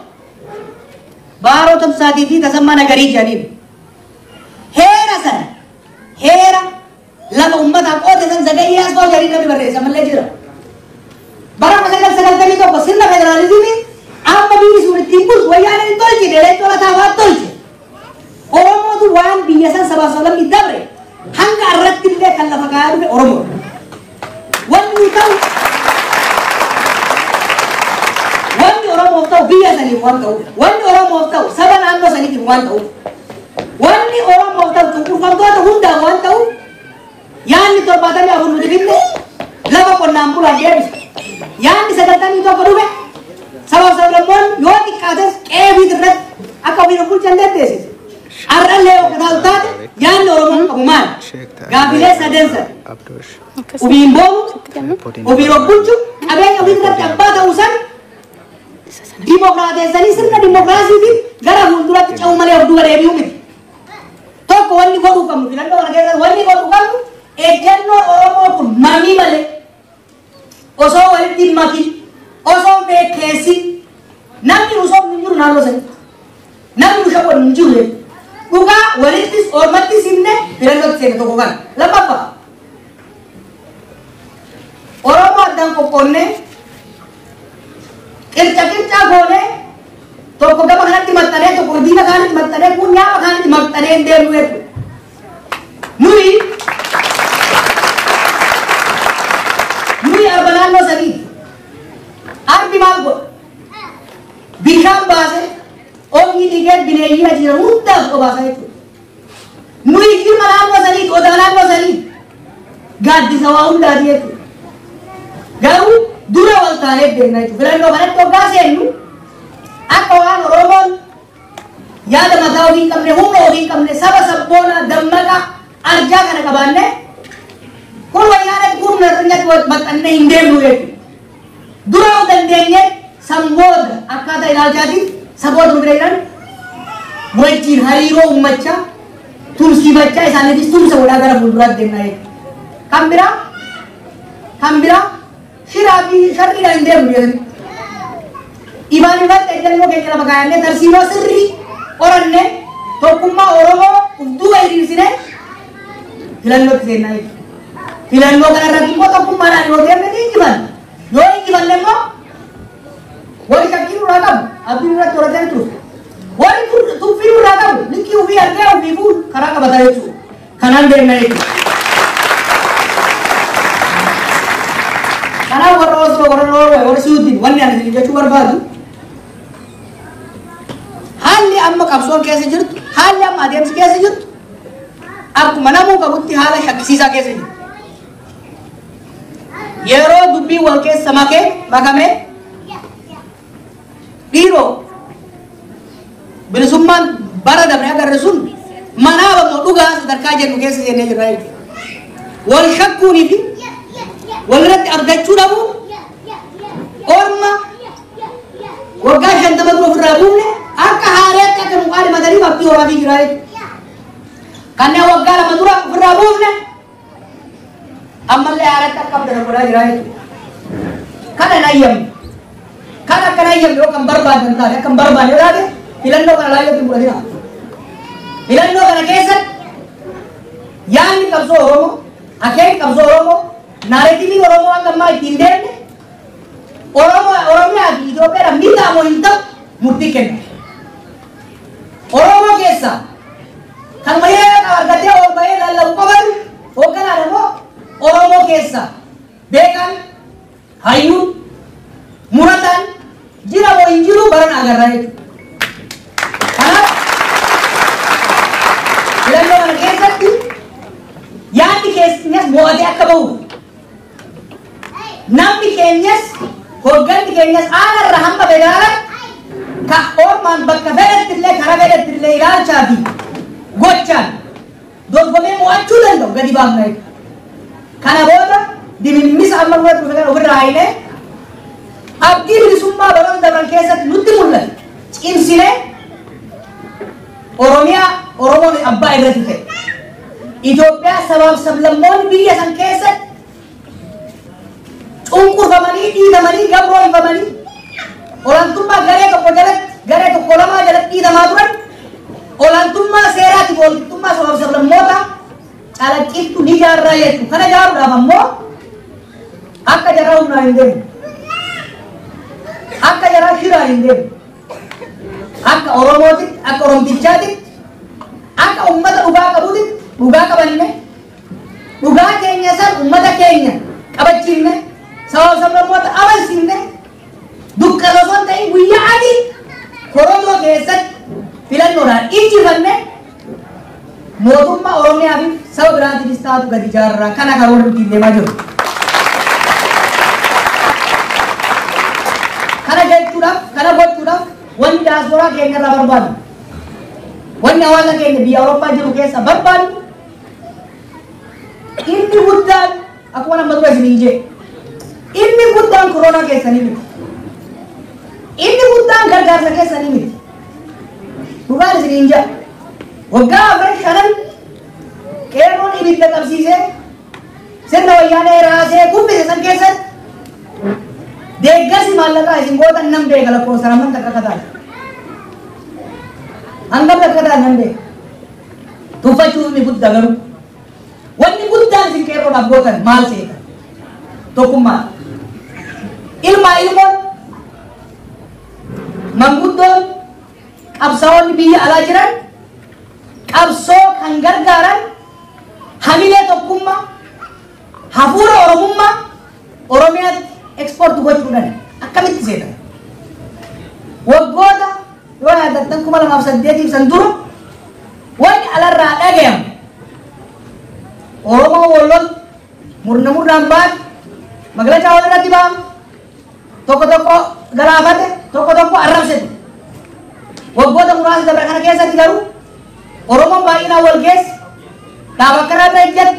baaroo tamsaatii fi tasammaa nagarii jedhaniin heera sana heera lafa ummataaf qoote san zagayyee as fa'oo jedhanii namni barreessa mallee jira bara 1991 sirna federaalizimii amma biyyi sun ittiin bulchu wayyaaneen hin tolchine eleektoora taafaa tolche Oromootu waan biyya san sabaaf sablamni dabre hanga irratti illee kan lafa kaa'aa dhufe Oromoo wanni Oromoof ta'u biyya saniif waan ta'u wanni Oromoof ta'u saba naannoo saniitiif waan ta'u wanni Oromoof ta'u cunqurfamtoota hundaan waan ta'u yaanni 74 nuti finne lafa qonnaan bulaan deebisu yaanni 91 dhufe sabaaf sablammoonni yoo xiqqaates qeebiit irratti akka ofiin of bulchan dandeessise har'allee yoo kataatu taate yaanni Oromoon qabu maal gaafilee sadensa ofiin boonu ofiin of bulchu qabeenya ofiin irratti abbaa ta'uu san dimokiraateessanii sirna dimokiraasiitiin gara fuulduratti ce'uu malee of duuba deebi'uu miti tokko wanni godhuu qabnu filannoo kana keessatti wanni godhuu qabnu ejjennoo Oromoo kun mamii malee osoo walitti hin makin osoo beekeessin namni usoo hin jiru naannoo sanii namni usoo hin jiru dhugaa walittis ormattis himne filannootti seene tokko kana lammaffaa Oromoo addaan qoqqoonnee qirca goonee tokko gama kanatti maxxanee tokko diina kanatti maxxanee kun nyaama kanatti maxxanee hin deemnu jechuudha nuyi fiigeet bineeyyii jiran hundaaf qobaasa jechuudha. Nuyi jirma naannoo sanii qodaa naannoo sanii gaaddisa waa hundaati jechuudha. Garuu dura wal taanee deemna jechuudha. Filannoo kanatti hoggaa seennu akka waan Oromoon yaada mataa ofii hin qabne humna ofii hin qabne saba sabboona dammaqa arjaa kana qabaanne kun wayyaanatti kun narranyatti maxxannee hin deemnu jechuudha. Dura yoo dandeenye sanbooda akkaataa ilaalchaatiin saboota nu bira jiran wajjin hariiroo ummachaa tumsiifachaa isaaniitis tumsa godhaa gara fuulduraatti deemnaa jechuudha. Kan biraa shiraa fi sharriidhaan hin deemnu jedhani. Ibaan irratti ejjennoo keenya lama kaayannee tarsiimoo sirrii qoranne tokkummaa Oromoo duuba hiriirsine filannootti seennaa jechuudha. Filannoo kanarratti immoo tokkummaadhaan yoo deemne ni injifanna. Yoo injifanne immoo wali shakkii nurraa qabu abdiin irratti horatee jiru. Wali tuffii nurraa qabu likkii ofii argee ofii fuun karaa qabataa jechuudha. Kanaan deemna jechuudha. Kanaaf warra Osoo, warra Noorwee, warra Suudiin wanni ani isin jechuu barbaadu haalli amma qabsoon keessa jirtu, haalli amma adeemsi keessa jirtu akkuma namuu qabutti haala shakkisiisaa keessa jirtu. Yeroo dubbii wal keessa makamee dhiiroo bilisummaan bara dabre agarre sun manaa bakka dhugaa sadarkaa jennu keessa jennee jirra jechuudha. Wal shakkuunii fi walirratti abdachuu dhabuun orma waggaa 50 dura ofirraa buufne akka haareetti akka nu qaalimatanii abdii horaa fi jira jechuudha. Kanneen waggaa 2 dura ofirraa buufne ammallee haareetti akka abdatan godhaa jira jechuudha. Kana nayyamne. Kan akka nayyamne yoo kan barbaadan taate akka hin barbaanne taate filannoo kana laayyootti hin fudhatina. Filannoo kana keessatti yaadni qabsoo Oromoo, akeekni qabsoo Oromoo, naareetiiviin Oromoo akka ammaa ittiin deemne Oromiyaa fi Itoophiyaadhaan miidhaa moo hin ta'u murtii kenna. Oromoo keessaa kan mayyee argatee ol bahee lallabu qofatu hoogganaan immoo Oromoo keessaa beekan, hayyuun, murataan jira moo hin jiru baran agarraa jechuudha. Kanaaf filannoo kana keessatti yaadni keenyas mo'atee akka bahu namni keenyas hoogganni keenyas aanarra hamma federaala ka ormaan bakka fedhetti illee karaa fedhetti illee ilaalchaa fi gochaan dorgomee mo'achuu danda'u gadi baafna jechuudha. Kana booda dimimmisa amma nurratti dhufe kana ofirraa haynee abdii bilisummaa baroota dabran keessatti nutti mul'ate cimsinee Oromoon abbaa irratti ta'e Itoophiyaa sabaaf sablammoonni biyya san keessatti cunqurfamanii dhiitamanii gabroonfamanii olaantummaa garee tokko jalatti garee tokko lamaa jalatti dhiitamaa turan olaantummaa seeraatiif walqixxummaa sabaaf sablammoota calaqqiftu ni jaarraa jechuudha. Kana jaaruudhaaf ammoo akka jaraa humnaa hin deemne akka jaraa shiraa hin deemne akka Oromootitti akka Oromtichaatitti akka ummata dhugaa qabuutitti dhugaa qabanne dhugaa keenya san ummata keenya qabachiifne sabaaf sablammoota amansiifne dukkana osoo hin ta'in guyyaa adii korojoo keessatti filannoodhaan injifanne mootummaa Oromiyaa fi saba biraatiinis taatu gadi jaarraa kana karoora ittiin deemaa jiru. Kana jechuudhaaf kana gochuudhaaf wanni diyaasporaa keenya irraa barbaadu wanni hawaasa keenya biyya Awurooppaa jiru keessa barbaadu inni guddaan akkuma nama dura isin jee inni guddaan koronaa keessanii miti inni guddaan gargaarsa keessanii miti dhugaan isin jee waggaa 5 qeerroon ibidda qabsiisee sirna wayyaanee raasee kubbise san keessatti deeggarsi maallaqaa isin gootan nan beeka lakkoofsa naman takka kataate hangam takka kataate nan beeka tuffachuuf ni guddaa garuu wanni guddaan isin qeerroodhaaf gootan maal seeta tokkummaa ilmoon manguddoon qabsaa'onni biyya alaa jiran qabsoo kan gargaaran hamilee tokkummaa hafuura Oromummaa Oromiyaatti eksport gochuudhaan akkamitti seetan waggoota yoo yaadatta kuma lamaaf saddeetiif san dura wanni alarraa dhagayam Oromoo wallon murnaan baat magalachaa walirratti ba'am tokko garaafate tokko arrabsete waggoota muraasa dabre kana keessatti garuu Oromoon baay'inaan wal geesse dhaaba akkanaa bira ejjette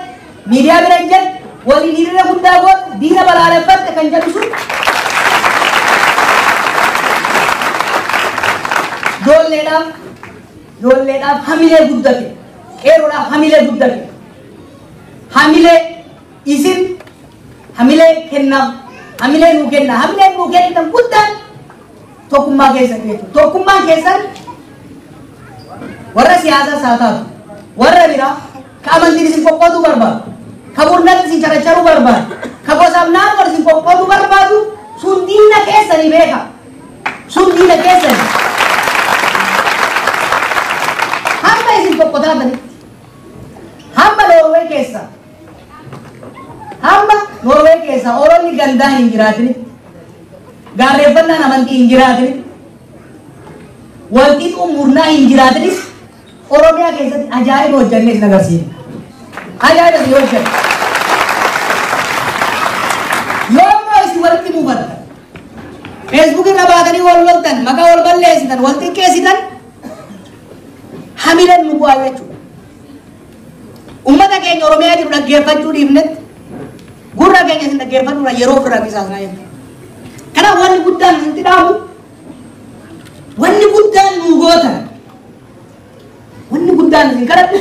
miidiyaa bira ejjette waliin hiriira guddaa goote diina balaaleffatte kan jedhu sun ijoolleedhaaf hamilee guddate qeeroodhaaf hamilee guddate hamilee isin hamilee kennaaf hamilee nuu kenna hamilee nuu kennan guddaan tokkummaa keessan jechuudha tokkummaan keessan warra siyaasaa haa taatu warra biraa ka amantiin isin qoqqootuu barbaadu ka murnatti isin caracharuu barbaadu ka gosaaf naannoo isin qoqqootuu barbaadu sun diina keessanii beeka sun diina keessanii hamma isin qoqqotaatanitti hamma Noorwee keessa Oromoonni gandaa hin jiraatinitti gaarreeffannaan amantii hin jiraatinitti walqixxuu murnaa hin jiraatinitti Oromiyaa keessatti ajaa'iba hojjannee isin agarsiifna. Ajaa'iba isin hojjanne. Yommuu isin walitti buufattan Facebook irra baatanii wal loltan maqaa wal balleessitan wal xiqqeessitan hamileen nu bu'aa jechuudha. Uummata keenya Oromiyaa jiru dhaggeeffachuu dhiifnetti gurra keenya isin dhaggeeffachuudha yeroo ofirraa qisaasnaa jechuudha. Kanaaf wanni guddaan isintti dhaamu wanni guddaan nuu gootan wanni guddaan isin kadhadhu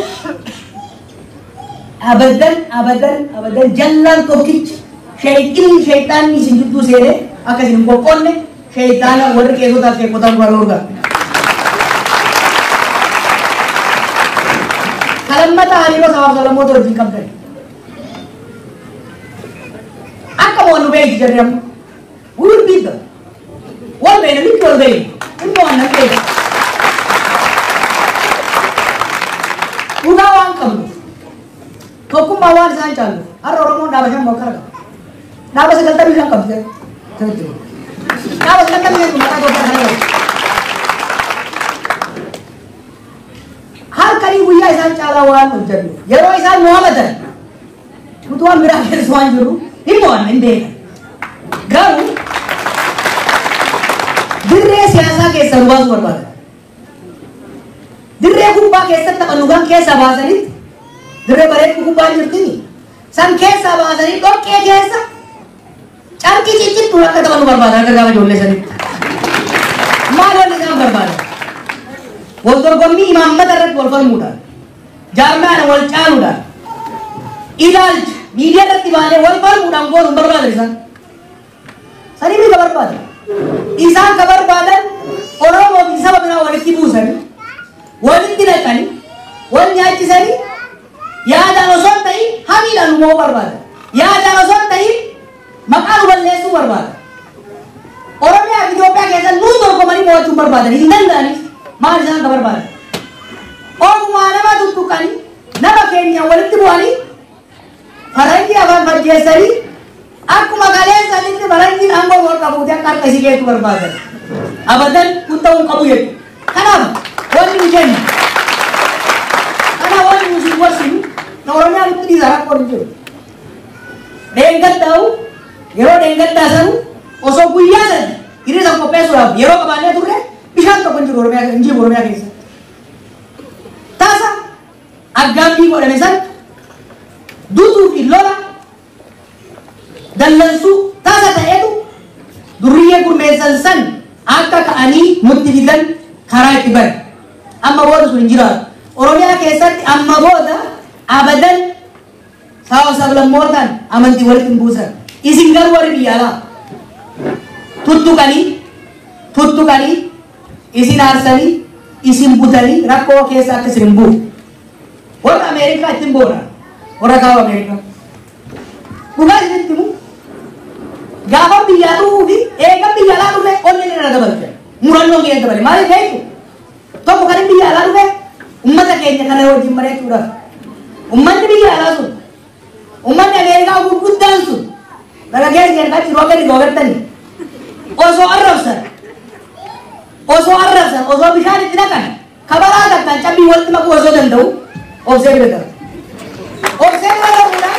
abadan jallaan tokkichi shayxaanni isin gidduu seenee akka isin hin qoqqoonne shayxaana warri qeessotaaf sheekotaa dura lorgaa. Kalammata hariiroo sabaaf sablammoota wajjin qabdan. Akka mo'annu beeku jedhee amma gurur biidda wal beena bitti wal beena inni mo'annan beeku. Dhugaa waan qabnu tokkummaa waan isaan caallu har'a Oromoon dhaaba shan bakka argama. Dhaaba 95 qabdi. Dhaaba 95 maqaa tokko argama. Harkanii guyyaa isaan caalaa waan hojjennu yeroo isaan nu hamatan nuti waan biraa keessa waan jiru hin mo'anna hin beekan. Garuu dirree siyaasaa keessa nu baasuu barbaadan. Dirree kubbaa keessatti taphannu kan keessaa baasanitti dirree bareedduu kubbaa jirtini san keessaa baasanii dhoqqee keessa carqii ciccittu akka taphannu barbaadan akka gaafa ijoollee sanitti. Maal wanni isaan barbaadan? Wal dorgommii imaammata irratti wal falmuudhaan jaarmaadhaan wal caaluudhaan ilaalcha miidiyaa irratti baanee wal falmuudhaan gootuun barbaadan isaan. Sanii mii ka barbaadan? Isaan ka barbaadan Oromoo fi saba biraa walitti buusanii walitti naqanii wal nyaachisanii yaadaan osoo hin ta'in hamiidhaan nu mo'uu barbaadan. Yaadaan osoo hin ta'in maqaa nu balleessuu barbaadan. Oromiyaa fi Itoophiyaa keessa nuu dorgomanii mo'achuu barbaadan hin danda'anis. Maal isaan ka barbaadan? Ogumaa nama tuttuqanii nama keenya walitti bu'anii faranjii afaan fajjeessanii akkuma galeessanitti faranjiin aangoo wal qabuuti akka harka isii geessu barbaadan. Abadan kun ta'uu hin qabu jechuudha. Kanaaf wanni nu jenna. Kanaaf wanni nu siin warsinu na Oromiyaa nutti dhiisaa rakkoo hin jiru. Deengaddaa'u yeroo deengaddaa sanu osoo guyyaa sadi hiriira qopheessuudhaaf yeroo qabaannee turre bishaan tokko hin jiru Oromiyaa keessatti. Taasa aggaambii godhame san duutuu fi lola dallansuu taasa ta'etu durriyyee gurmeessan san akka ka'anii nutti didan karaa itti bari. Amma booda sun hin jiraatu. Oromiyaa keessatti amma booda abadan sabaaf sablammootaan amantii walitti hin buusan. Isin garuu warri biyya alaa tuttuqanii isin aarsanii isin butanii rakkoo keessa akka isin hin buutu. Warra Ameerikaa ittiin boona. Warra kaaba Ameerikaa. Dhugaa isinitti himu gaafa biyyaa dhufuu fi eega biyya alaa dhufe onni irra dabalte. Murannoon keenya dabale maaliif beektu? Tokko kan biyya alaa dhufe ummata keenya kana wajjin bareechuudhaaf. Ummanni biyya alaa sun ummanni Ameerikaa gurguddaan sun dargaggeessi keenya kan jiru akka inni googattanii osoo arrabsan osoo bishaan itti naqan kabalaa takkaan cabbii walitti makuu osoo danda'u obsee bira gara. Obsee bira garuudhaan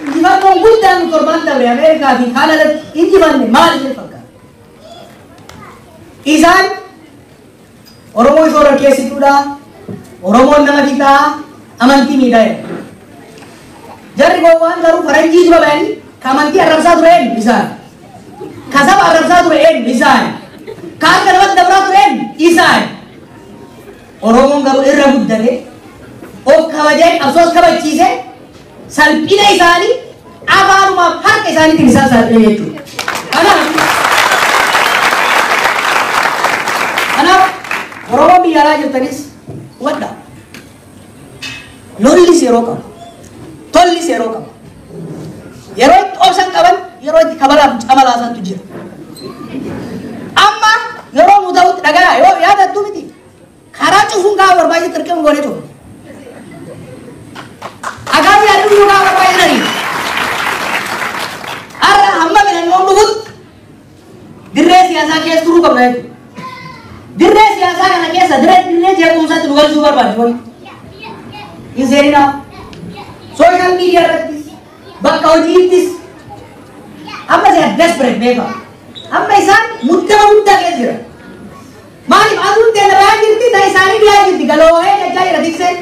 injifannoon guddaan torban dabre Ameerikaa fi Kaanaadaatti injifanne maal ishee fakkaata? Isaan Oromoo shoora keessituudha. Oromoon nama fixaa amantii miidhaa jedha. Jarri gowwaan garuu faranjii dura ba'anii kamantii arrabsaa ture eenyu isaan. Kasaba arrabsaa ture eenyu isaan. Kaan galmatti dabraa ture eenyu isaan. Oromoon garuu irra guddate of kabajee qabsoos kabachiise salphina isaanii afaanumaaf harka isaaniitiin isaan salphine jechuudha. Kanaaf Oromoon biyya alaa jirtanis wadda lollis yeroo qabu tollis yeroo qabu yeroo itti obsan qaban yeroo itti kabalaaf camalaasantu jira amma yeroo nu ta'utti dhagaa yoo yaadattu miti karaa cufuun gaafa barbaachise tirqama goone ture agaaf yaaduu gaafa barbaachisanii har'a hamma filannoon dhufutti dirree siyaasaa keessa turuu qabna jechuudha. Dirree siyaasaa kana keessa dirree jeequmsaatti nu galchuu barbaadu. Hin seeninaa. Sooshaal miidiyaa irrattis bakka hojiittis amma isaan desperate beekaa. Amma isaan muddama guddaa keessa jira. Maaliif aduun teenya bayaa jirti ta'e isaanii dhiyaa jirti galoo'ee jechaa jira tiksee.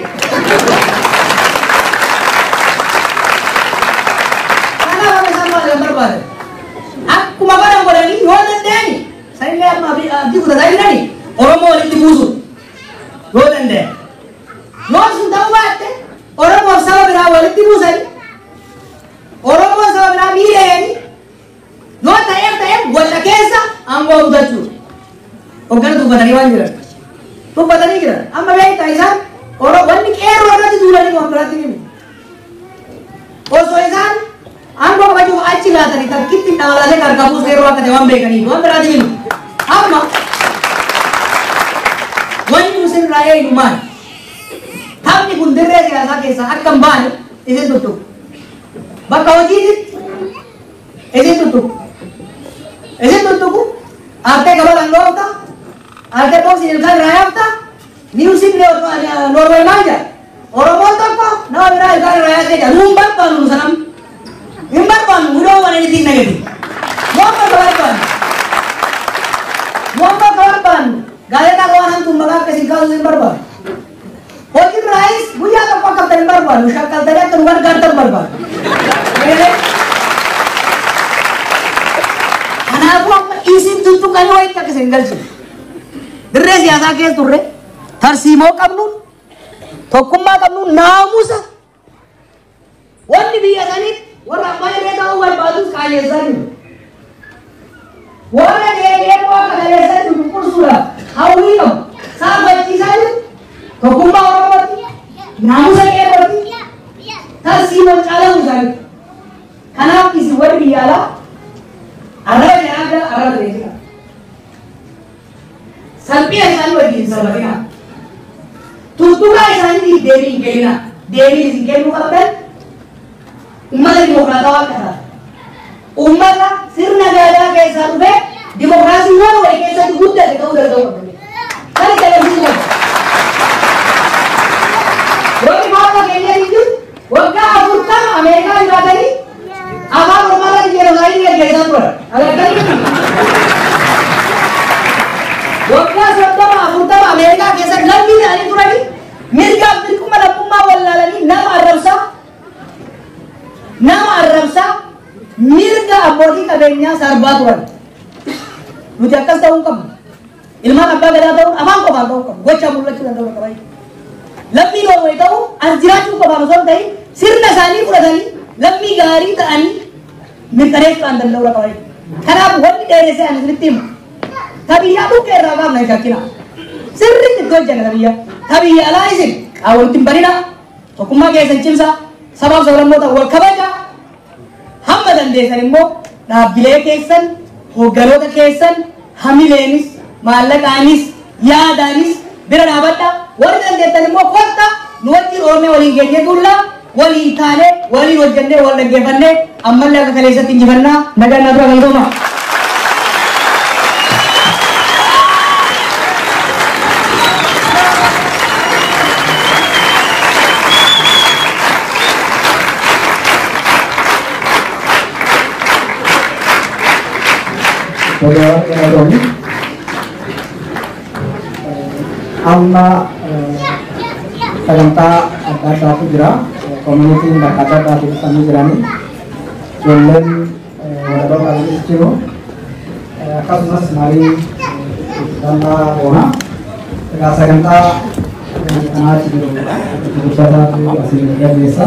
Kanaaf amma isaan maal kan barbaadan? Akkuma baran godhanii yoo danda'ani sanillee amma abdii kutataa jiranii Oromoo walitti buusu yoo danda'e. Yoo sun ta'uu baatte Oromoof saba biraa walitti buusanii Oromoo saba biraa miidhanii yoo ta'eef gocha keessa aangoo guddachuudha. Hoggana dubbatanii waan jiran. Dubbatanii jiran. Amma beektaa isaan wanni qeerroo irratti duulanii waan biraatti himu. Osoo isaan aangoo qabachuuf achi laatanii takkitti dhamalaasee gargaaruus qeerroo akka ta'e waan beekaniif waan biraatti himu. Amma wanni nusin raayee hin maali? Taphni kun dirree siyaasaa keessaa akka hin baane isin tuttuqu. Bakka hojiitti isin tuttuqu. Isin tuttuqu artee gabalaan dhoofta, artee boosiin ilkaan irraa yaafta, niwusin Noorwee maal jedha? Oromoon tokko nama biraa ilkaan irraa yaatee jedha. Nuun barbaannu nu sanam. Hin barbaannu gudoo waan inni ittiin nagati. Waan bakka barbaannu. Waan bakka barbaannu. Gaazexaa kawan hantuun maqaa akkasiin kaasuus hin barbaadu. Hojii biraayis guyyaa tokko akka hin barbaadu. Shakkaltanii akka nu gargaartan barbaadu. Kanaafuu amma isin tuttuqanii wayitti akka isin galchine. Dirree siyaasaa keessa turre tarsiimoo qabnuun tokkummaa qabnuun naamusa wanni biyya saniitti warra abbaa irree ta'uu barbaadus qaaleessanii. Warra deebi'ee waa qaaleessanii qulqulsuudhaaf hawwii qabu saafachiisaa jiru tokkummaa Oromooti naamusa qeerrooti tarsiimoo caalaa isaanii. Kanaaf isin warri biyya alaa arraba janaagara arraba deemsina. Salphina isaanii wajjin sabatina. Tuttuqaa isaaniitiif deebii hin kennina. Deebii isin kennuu qabdan ummata dimokiraatawaa akka taate. Ummata sirna gadaa keessaa dhufee dimokiraasii waan wayi keessatti guddate ta'uu danda'u qabdan. Kan itti agarsiisu qabda. Wanti maal keenya hin jiru waggaa 40 Ameerikaa jiraatanii afaan Oromootiin Yerusaalem gaggeessaa turan. Agartanii waggaa 30 Ameerikaa keessa lammii ta'anii turanii mirgaaf dirquma lammummaa wallaalanii nama arrabsaa mirga abbootii qabeenyaa sarbaa turan. Nuti akkas ta'uu hin qabnu. Ilmaan abbaa gadaa ta'uun afaan qofaan ta'uu qabu. Gochaa mul'achuu danda'u qaba. Lammii Noorwee ta'uu as jiraachuu qofaan osoo hin ta'in sirna isaanii fudhatanii lammii gaarii ta'anii mirkaneessuudhaan danda'uu qaba. Kanaaf wanni dheeressee ani isinitti himu. Tabiyyaa buqqee irraa baafna hin shakkina. Sirriitti itti hojjenna tabiyyaa. Tabiyya alaa isin qaawwatti hin banina. Tokkummaa keessan cimsa. Sabaaf sablammoota wal kabaja. Hamma dandeessan immoo dhaabbilee keessan, hoogganoota keessan, hamileenis, maallaqaanis, yaadaanis bira dhaabadha. Warri dandeessan immoo kotta nu wajjin oolmee waliin geenyee tullaa waliin taanee waliin hojjennee wal dhaggeeffannee ammallee akka kaleessatti injifannaa nagaan na dura galtooma. amma sagantaa adda addaatu jira. Koominitiin bakka adda addaatu dhufanii jiranii ijoolleen walaloo qabanis jiru. Akkasumas marii dallaa boona. Egaa sagantaa kanaatti jiru guddataatu asiin gaggeessa.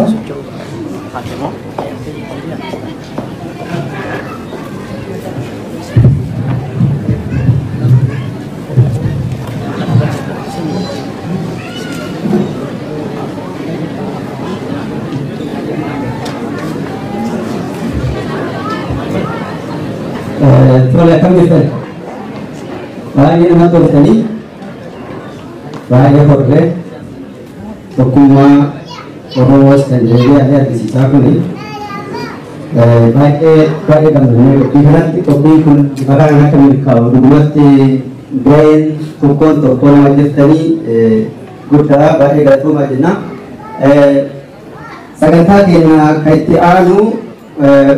Tole akkam jirtan? Baay'ee nama toltanii baay'ee horre tokkummaa Oromoos kan deebi'ee adda addisiisaa kuni baay'ee gammadnee qophii kanatti qophiin kun bifa kanaan akka milkaa'u dhugumatti gaheen tokkoon tokkoo nama jirtanii guddaa baay'ee galatoomaa jenna. Sagantaa keenya akka itti aanu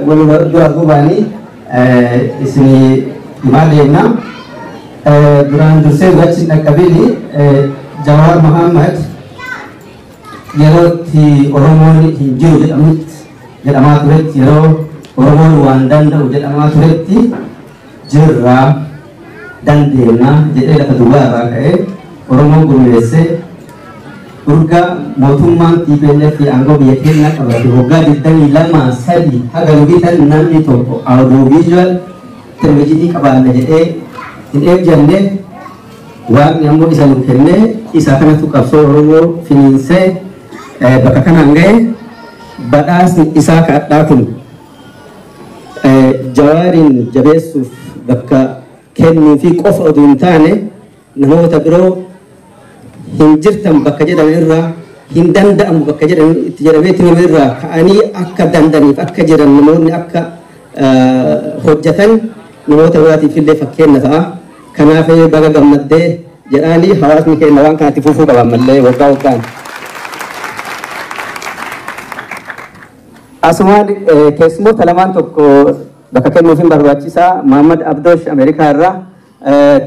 wal dura duubaanii isini maalleenna duraan dursee wachi dhaqqabini Jawaar Muhammad yerootti Oromoon hin jiru jedhamaa turetti yeroo Oromoon waan danda'u jedhamaa turetti jirraa dandeenya jedhee lafa duwwaa irraa ka'ee Oromoon gurmeessee urga mootummaan TPLF aangoo biyya keenya qabate waggaa 22 haga bitan namni tokko audiovisual televizyinii qabaanna jedhee hin eegjanne waaqni ammoo isa nu kennee isa kanatu qabsoo Oromoo finiinsee bakka kanaan ga'e badhaasni isaa kadhaa kun Jawaarin jabeessuuf bakka kennuu fi qofa oduu hin taane namoota biroo hin jirtan bakka jedhame irraa hin danda'amu bakka jedhame itti jedhamee tirame irraa ka'anii akka dandaniif akka jiran namoonni akka hojjetan namoota biraatiif illee fakkeenya ta'a. Kanaaf baga gammaddee jedhaanii hawaasni keenya waan kanatti fufuu qaban mallee waggaa waggaan. Asumaan keessumoota lamaan tokko bakka kennuuf hin barbaachisaa. Muhammad Abdoosh Ameerikaa irraa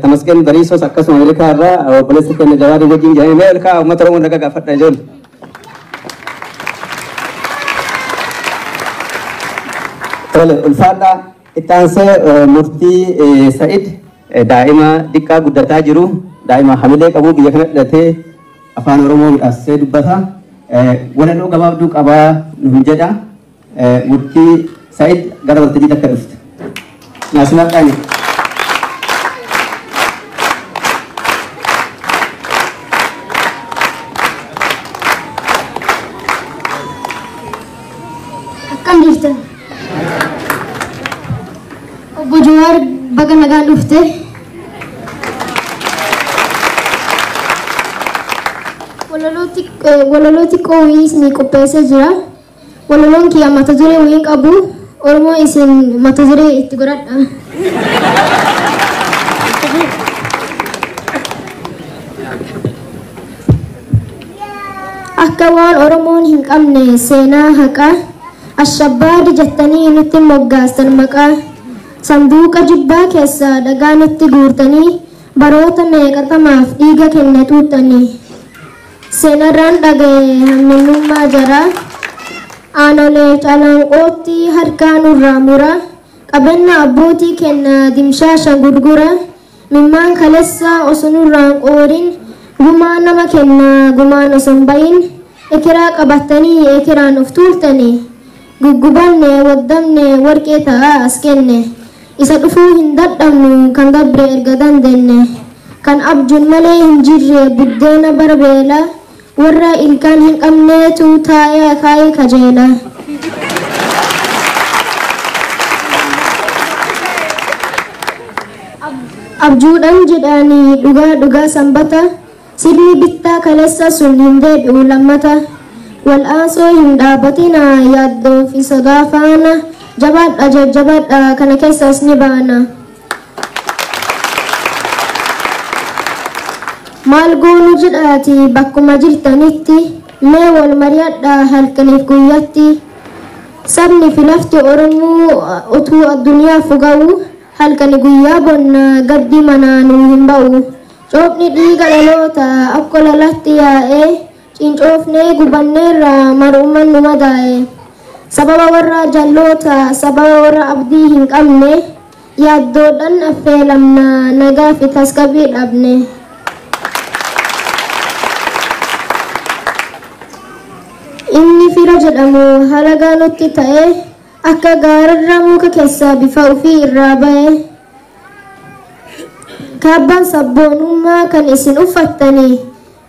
Tamasgen Bariisos akkasuma Ameerikaa irraa obboleessi keenya Jawaarii wajjin jedhanii mee ilkaa uummata Oromoo nagaa gaafadha ijoollee. Tole ulfaadhaa itti aansee murtii Sa'id daa'ima xiqqaa guddataa jiru daa'ima hamilee qabu biyya kana dhalatee afaan Oromoo midhaasisee dubbata. Walaloo gabaabduu qabaa nuun jedha. Murtii Sa'id gara waltajjii akka dhufte. Naasinaadhaani. Akkam jirtan? Obbo Jawaar baga nagaan dhufte. Walaloo xiqqoo wayii isinii qopheessee jira. Walaloon kiyya mata duree wayii qabu. Oromoo isin mata duree itti godhadha. Akka waan Oromoon hin qabne seenaa haqaa. Ashabbaadi jettanii nutti moggaastan maqaa. Sanduuqa jibbaa keessaa dhagaa nutti guurtanii baroota meeqaxamaaf dhiiga kenne tuuttanii. Seenarraan dhagaye hamminummaa jara. Aanolee calanqootti harkaa nurraa mura. Qabenna abbootii kenna dimshaasha gurgura. Mimmaan kalessaa osoo nurraan qoodin. Gumaa nama kenna gumaan osoo hin bayin. Ekeraa qabattanii ekeraan of tuultanii. Guggubanne waddamne warqee ta'aa as kenne. Isa dhufuu hin dadhabnu kan gabre erga dandenne. Kan abjuun malee hin jirre buddeena barbeela. Warra ilkaan hin qabneetu taa'ee kaayee kajeela. Abjuudhaan jedhanii dhugaa sanbata. Sirni bittaa kaleessa sun hin deebi'u lammata. Wal'aansoo hin dhaabatina yaaddoo fi sodaa faana. Jabaadha jajjabaadha kana keessas ni baana. Maal goonu jedhaati bakkuma jirtanitti. Mee wal mari'adha halkaniif guyyatti. Sabni fi lafti Oromoo utuu addunyaa fuga'u. halkani guyyaa bonnaa gaddi manaa nuu hin ba'u. Coopni dhiiga dhaloota akkola latti yaa'ee cincoofnee gubanneerraa mar'umman nu madaa'e. Sababa warra jalloota sababa warra abdii hin qabne yaaddoodhaan affeelamna nagaa fi tasgabbii dhabne. Inni fira jedhamu halagaa nutti ta'e akka gaararra muka keessaa bifa ofii irraa ba'e. Kaabbaan sabboonummaa kan isin uffattanii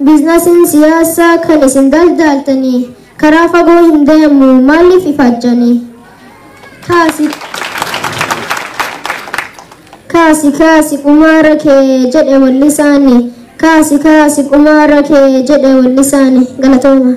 biizinasiin siyaasaa kan isin daldaltanii karaa fagoo hin deemu maaliif ifaajjanii? Kaasi qumaara kee jedhe wallisaani. Kaasi qumaara kee jedhe wallisaani. Galatooma.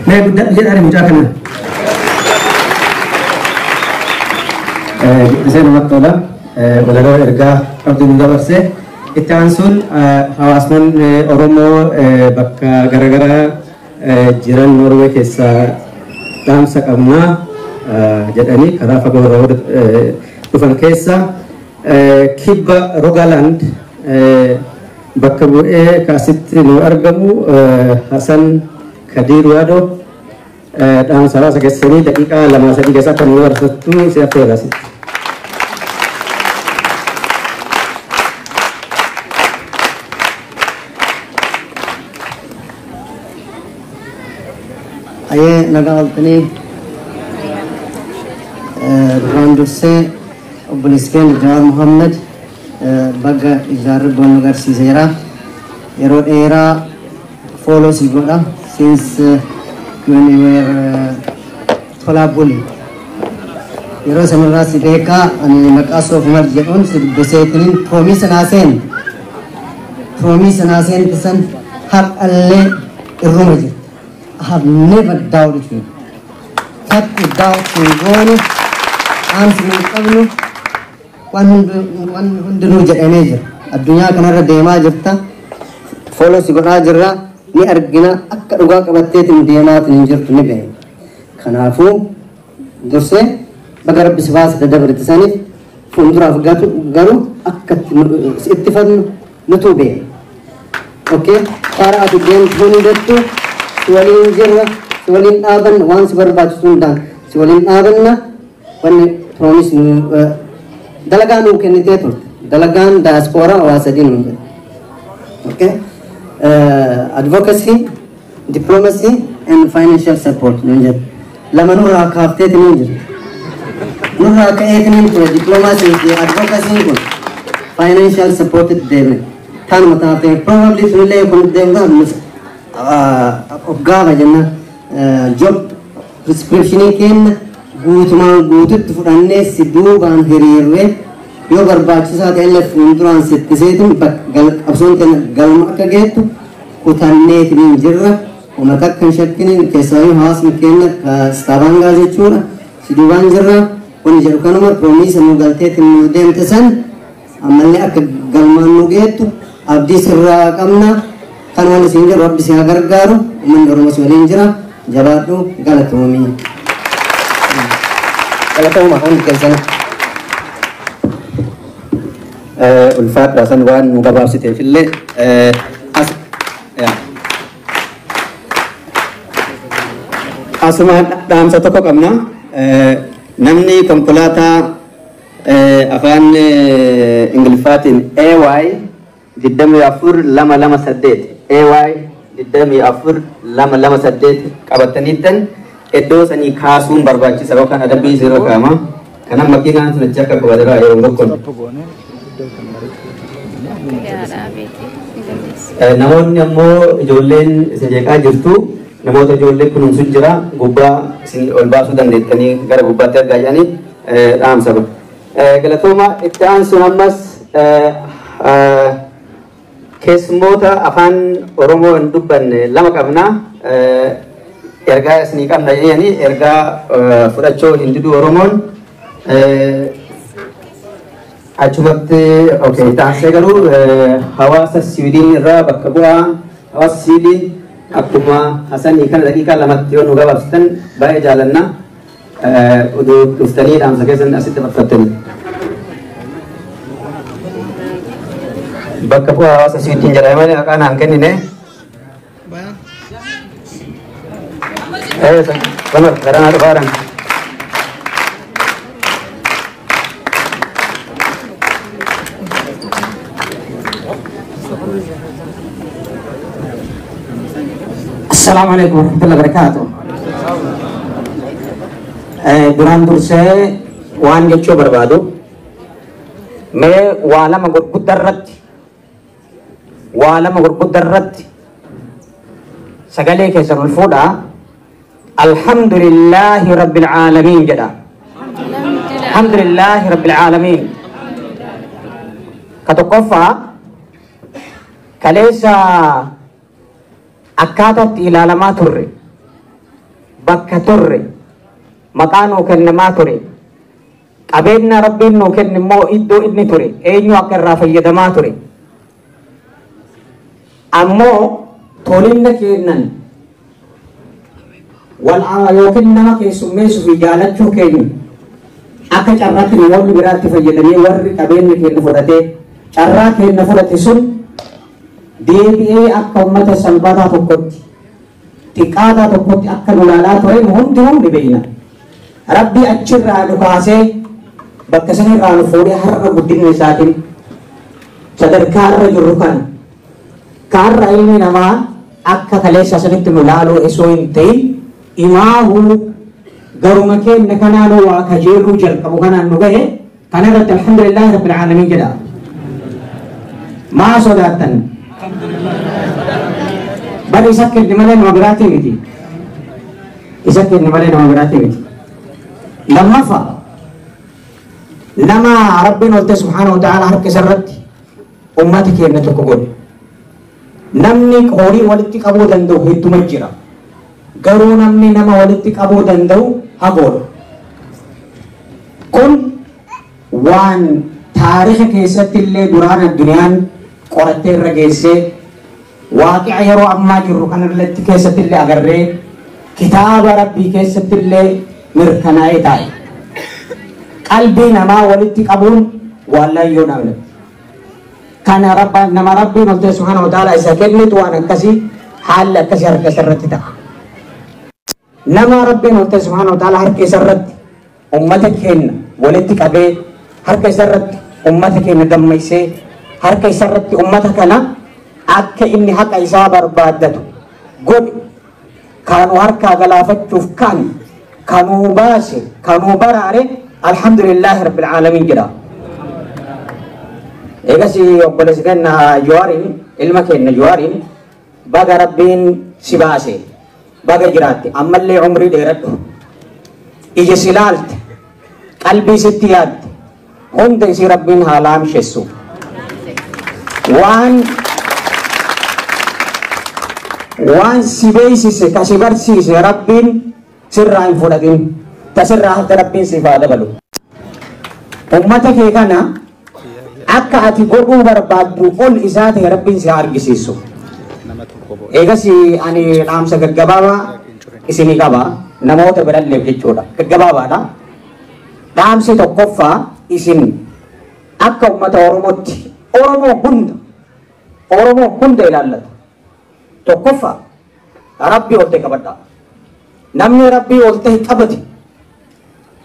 Mee guddaa jedhaani mucaa kana. Guddisee namatti tola. Walaloo ergaa qabdu nu dabarsee itti aansuun hawaasnan Oromoo bakka garaagaraa jiran Norwee keessaa dhaamsa qabnaa jedhanii karaa fagoo irraa dhufan keessaa kibba Rogaland bakka bu'ee kaasitti nu argamu Hasan Kadir Wado dhaamsa hawaasa keessanii daqiiqaa 2-3 keessaa kan nu dabarsattu si affeerasitti. Ayee nagaa oltanii duraan dursee obboleessi keenya Jawaar Muhammad baga ijaarri boonu agarsiiseera. Yeroo dheeraa fooloo si godha since when you were tolaa buli. Yeroo sanarraa si beekaa ani maqaa Soofumar jedhuun si dubbiseetiniin piroomiisa naa seentisan har'allee irruma jirti. I have never doubted you. Takku doubt hin goone aansi hin qabnu waan hundinuu jedhamee jira. Addunyaa kanarra deemaa jirta. Fooloo si godhaa jirra. Ni argina akka dhugaa qabatteetiin deemaatiin hin jirtu ni beekna. Kanaafuu dursee baga rabbi si baase daddabarti saniif fuulduraaf garuu akka itti fadnu nutu beekna. Okay? Karaa ati deemtuu ni dettu si waliin jirra si waliin dhaabanna waan si barbaachisu hundaan si waliin dhaabanna wanni piroomis dalagaa nuu kennitee turte. Dalagaan daaspooraa hawaasa diinuu jedha. Okay? Advocacy, diplomacy and financial support. Lama nurraa kaafteeti ni jirti. Nurraa ka'eeti ni ture diplomacy fi advocacy kun financial support deeme. Taanuma taatee probably sunillee kun deemuudhaan gaafa jenna job prescriptionii kenna guutumaan guututti fudhannee si duubaan hiriirree yoo barbaachisaa ta'ellee fuulduraan sittiseetiin qabsoon keenya galma akka geettu kutanneetiin hin jirra. Uummata akka hin shakkiniin keessaayyuu hawaasni keenya istaabaangaa jechuudha. Si duubaan jirra. Wanni jedhu kanuma piroomiisa nu galteetiin nu deemte san ammallee akka galmaan nu geettu abdii sirraa qabna. Kan waan isin jedhu rabbi si haa gargaaru. Uummanni Oromoos waliin jira. Jabaadhu galatoomii. Galatooma hundi keessanii. Ulfaadhaa san waan nu gabaabsiteef illee asuma dhaamsa tokko qabna. Namni konkolaataa afaan Ingiliffaatiin AY 24228 AY 24228 qabataniittan iddoo sanii kaasuun barbaachisa yookaan adabbii zero kaama. Kana makiinaan sun achi akka qabatedha yeroo tokkoon. Namoonni ammoo ijoolleen isin jeeqaa jirtu namoota ijoollee kunuunsu jira gubbaa isin ol baasuu dandeettanii gara gubbaatti argaa jiranii dhaamsa. Galatooma itti aansuun ammas keessummoota afaan Oromoo hin dubbanne lama qabna. Ergaa isinii qabna jedhanii ergaa fudhachuu hin diduu Oromoon. achumatti okay taasise garuu hawaasa Siwiidin irraa bakka bu'aa hawaasa Siwiidin akkuma Hasanii kana daqiiqaa lamatti yoo nu gabaabsitan baay'ee jaalanna oduu dhuftanii dhaamsa keessan asitti barfattanii. Bakka bu'aa hawaasa Siwiidin jedhame malee maqaa naan kennine. Benar, karena ada barang. Assalamualaikum warahmatullahi wabarakatuh. Duraan dursee waan jechuu barbaadu mee waa lama gurguddaa irratti sagalee keessan ol fuudhaa. Alhamdulillahi rabbil alamin jedha. Alhamdulillahi rabbil alamin. Katokoffaa kaleessa akkaataatti ilaalamaa turre, bakka turre, maqaa nuu kennamaa ture, qabeenya rabbiin nuu kenne immoo iddoo inni ture, eenyu akka irraa fayyadamaa ture. Ammoo tolinna kennan yookiin nama keessummeessuu fi jaalachuu keenya akka carraatti namoonni biraatti fayyadamee warri qabeenya keenya fudhatee carraa keenya fudhate sun deebi'ee akka uummata salphataa tokkotti xiqqaataa tokkotti akka nu ilaalaa ture hundinuu ni beekna. Rabbi achirraa nu kaasee bakka sanirraa nu fuudhee har'a guddinni isaatiin sadarkaa irra jirru kana kaarra ilmi namaa akka kaleessa sanitti nu ilaaluu osoo hin ta'in imaahu garuma keenya kanaanuu waa kajeerruu jalqabu kanaan nu gahe kana irratti alhamdulillahi rabbil alamin jedha. Maa sodaattan? Bari isa kenni malee nama biraatii miti. Isa kenni malee nama biraatii miti. Lammaffaa nama rabbiin olte subhaanahu wa ta'ala harka isarratti ummata keenya tokko godhe. Namni horii walitti qabuu danda'u hedduma jira. Garuu namni nama walitti qabuu danda'u hagoodha. Kun waan taariikha keessatti illee duraan addunyaan qorattee irra geessee waaqi'a yeroo ammaa jirru kanarratti keessatti illee agarree kitaaba rabbii keessatti illee mirkanaa'ee taa'e. Qalbii namaa walitti qabuun waan laayyoo dhabne. Kana nama rabbiin olte subhaanahu wa ta'ala isa kennitu waan akkasii haalli akkasii harka isarratti ta'a. Nama rabbiin olte subhaanahu wa ta'ala harka isarratti ummata keenya walitti qabee harka isarratti ummata keenya gammaysee harka isarratti ummata kana akka inni haqa isaa barbaaddatu godhe kanuu harkaa galaafachuuf kanuu baase kanuu baraare alhamdulillahi rabbil alamin jedha. Egas obboleessi keenya Jawaariin ilma keenya Jawaariin baga rabbiin si baase baga jiraatte ammallee umrii dheeradhu ija si laalte qalbii sitti yaadde hunda isii rabbiin haa laamshessu waan si beeksise ka si barsiise rabbiin sirraa hin fudhatin ta sirraa hafte rabbiin siif haa dabalu. Ummata kee kana akka ati godhuu barbaaddu ol isaa ta'e rabbiin si haa argisiisu. Eegas ani dhaamsa gaggabaabaa isinii qaba namoota biralleef jechuudha. Gaggabaabaadha. Dhaamsi tokkoffaa isin akka ummata Oromootti Oromoo hunda ilaallata. Tokkoffaa rabbii olte qabadha. Namni rabbii olte qabate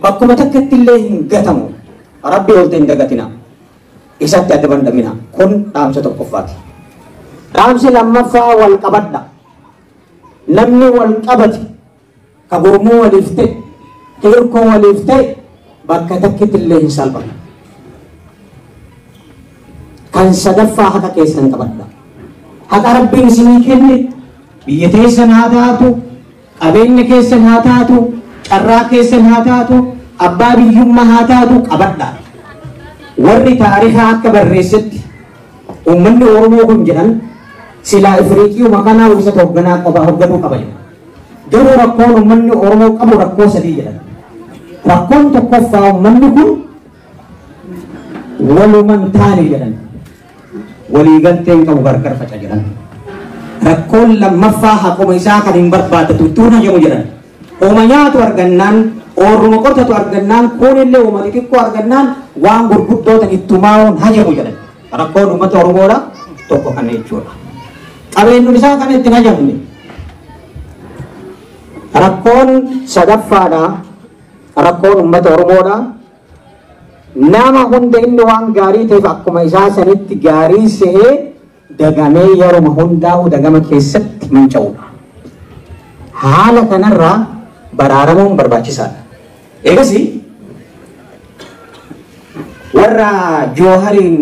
bakkuma takkatti illee hin gatamu. Rabbii olte hin dagatina. Isatti adda bandamina. Kun dhaamsa tokkoffaati. Dhaamsi lammaffaa wal qabadha. Namni wal qabate ka gurmuu waliif ta'e ka hirkoo waliif ta'e bakka takkitti illee hin salphatu. Kan sadaffaa haqa keessan qabadha. Haqa rabbiin isinii kenne biyya teessan haa taatu, qabeenya keessan haa taatu, carraa keessan haa taatu, abbaa biyyummaa haa taatu qabadha. Warri taarikaa akka barreessetti uummanni Oromoo kun jedhan silaa Ifriiqii makanaa uwwisata hoogganuu qaba. Garuu rakkoon uummanni Oromoo qabu rakkoo sadii jedhan. Rakkoon tokkoffaa uummanni kun waluman taane jedhan walii galteen qabu gargar faca jedhan rakkoon lammaffaa haquma isaa kan hin barbaadatu tuuna jedhu jedhan uuma nyaatu argannaan oorruma qotatu argannaan kuunillee uuma xixiqqoo argannaan waan gurguddootan ittumaa'uun hajamu jedhan rakkoon uummata Oromoodha tokko kana jechuudha qabeenyuun isaa kan ittiin hajamne rakkoon sadaffaadha rakkoon uummata Oromoodha nama hunda inni waan gaarii ta'eef akkuma isaa sanitti gaarii se'ee dagamee yeroo hundaa'u dagama keessatti manca'uudha. Haala kanarraa baraaramuun barbaachisaadha. Eegas warra Joohariin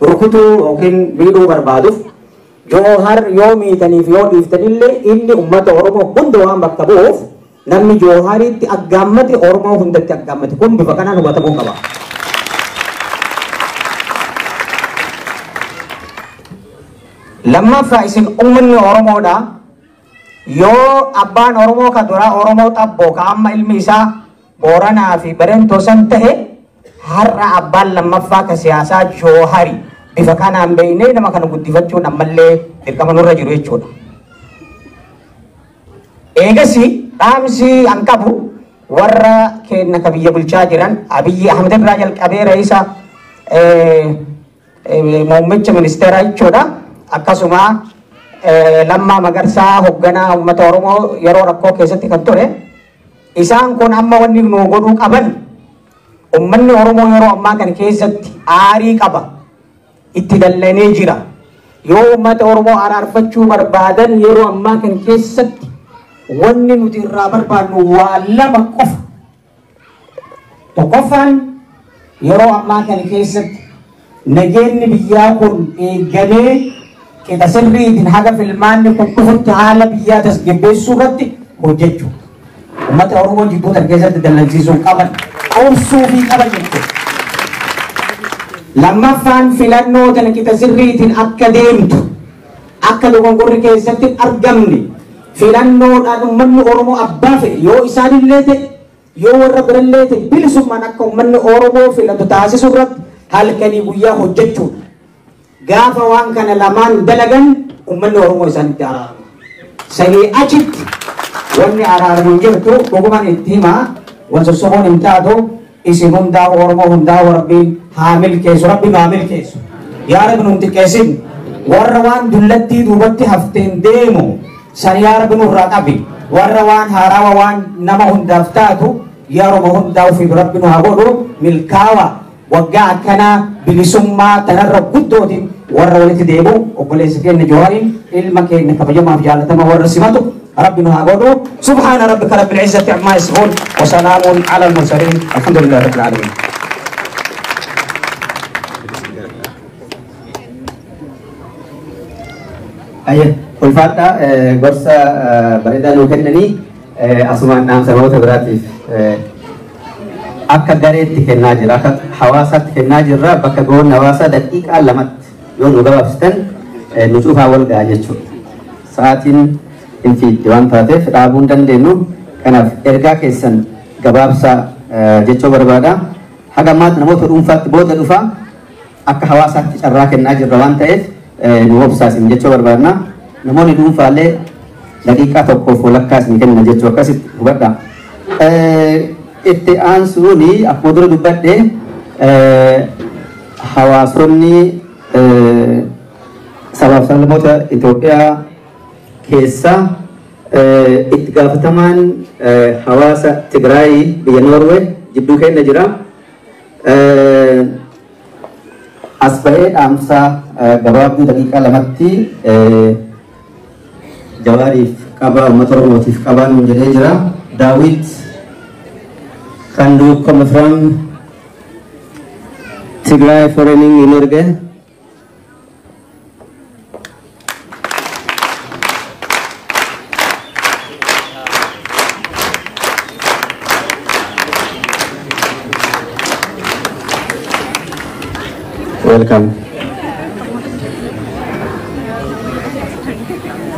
rukutuu yookiin miidhuu barbaaduuf Joohar yoo miitaniif yoo dhiiftanillee inni uummata Oromoo hunda waan bakka bu'uuf namni Joohariitti aggaammate Oromoo hundatti aggaammate kun bifa kanaan hubatamuu qaba. Lammaffaa isin uummanni Oromoodha yoo abbaan Oromoo ka duraa Oromoo xabboo ka amma ilmi isaa Booranaa fi Barentoo san ta'e har'a abbaan lammaffaa ka siyaasaa Joohari bifa kanaan beeknee nama kana guddifachuun ammallee dirqama nurra jiru jechuudha. Eegasi dhaamsi an qabu warra keenya ka biyya bulchaa jiran Abiyyi Ahmed irraa jalqabee ra'iisa muummicha ministeeraa jechuudha. Akkasuma Lammaa Magarsaa hoogganaa uummata Oromoo yeroo rakkoo keessatti kan ture isaan kun amma wanni nu godhuu qaban uummanni Oromoo yeroo ammaa kan keessatti aarii qaba itti dallanee jira yoo uummata Oromoo araarfachuu barbaadan yeroo ammaa kan keessatti wanni nuti irraa barbaadnu waa lama qofa tokkoffaan yeroo ammaa kan keessatti nageenyi biyyaa kun eegalee kita sirriitiin haga filmaanni kun dhufutti haala biyyaa tasgabbeessuu irratti hojjechuu uummata Oromoo jibboota keessatti dallansiisuu qaban obsuu fi qaban jechuudha. Lammaffaan filannoo tana kita sirriitiin akka deemtu akka dogongorri keessatti argamne filannoodhaan uummanni Oromoo abbaa fedhe yoo isaanillee ta'e yoo warra birallee ta'e bilisummaan akka uummanni Oromoo filatu taasisu irratti halkanii guyyaa hojjechuudha. Gaafa waan kana lamaan dalagan uummanni Oromoo isaanitti araaramu. Sanii achitti wanni araaramu jirtu dhugumaan itti himaa wan sossoboon hin taatu isin hundaa'u Oromoo hundaa'u rabbiin haa milkeessu rabbiin haa milkeessu. Yaa rabbi nuun xiqqeessin warra waan dullattii duubatti hafteen deemu san yaa rabbi nurraa qabi warra waan haarawa waan nama hundaaf taatu yaa Oromoo hundaa'u fi rabbi nu haa godhu milkaawa. Waggaa akkanaa bilisummaa tanarra guddootiin warra walitti deebi'u obboleessa keenya Joohariin ilma keenya kabajamaaf jaalatamaa warra simatu rabbi nu haa godhu subhaana rabbika rabbil izzati ammaa yasifuun wa salaamun ala al-mursaliin alhamdulillahi rabbil aalamiin. Ulfaadha gorsa bareedaa nuu kennanii asumaan dhaamsa namoota biraatiif akka gareetti kennaa jira akka hawaasaatti kennaa jirra bakka goon hawaasaa daqiiqaa lamatti yoo nu gabaabsitan nu cufaa wal ga'a jechuudha. Sa'aatiin hin fiidde waan taateef dhaabuu hin dandeenyu kanaaf ergaa keessan gabaabsaa jechuu barbaada. Haga ammaatti namoota dhuunfaatti booda dhufaa akka hawaasaatti carraa kennaa jirra waan ta'eef nu obsaasin jechuu barbaadna. Namoonni dhuunfaallee daqiiqaa tokkoof walakkaas ni kenna jechuu akkasitti hubadha. Itti aansuuni akkuma dura dubbadhe hawaasonni sabaaf sablammoota Itoophiyaa keessa itti gaafatamaan hawaasa Tigraay biyya Noorwee jidduu keenya jira. As ba'ee dhaamsa gabaabduu daqiiqaa lamatti Jawaariif qabaa uummata Oromootiif qabaa nuun jedhee jira. Daawit can do come from Tigray foreigning in Norway. Welcome.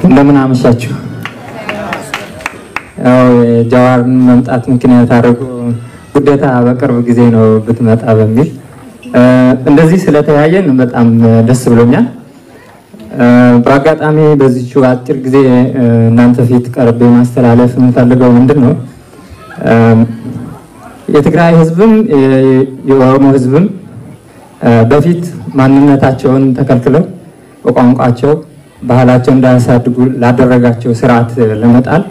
እንደምን አመሻችሁ። ያው ጃዋርን መምጣት ምክንያት አድርጎ ግዴታ በቅርብ ጊዜ ነው ብትመጣ በሚል እንደዚህ ስለተያየን በጣም ደስ ብሎኛል። በአጋጣሚ በዚህች አጭር ጊዜ እናንተ ፊት ቀርቤ ማስተላለፍ የምፈልገው ምንድነው የትግራይ ህዝብም የኦሮሞ ህዝብም በፊት ማንነታቸውን ተከልክለው በቋንቋቸው ባህላቸው እንዳያሳድጉ ላደረጋቸው ስርዓት ለመጣል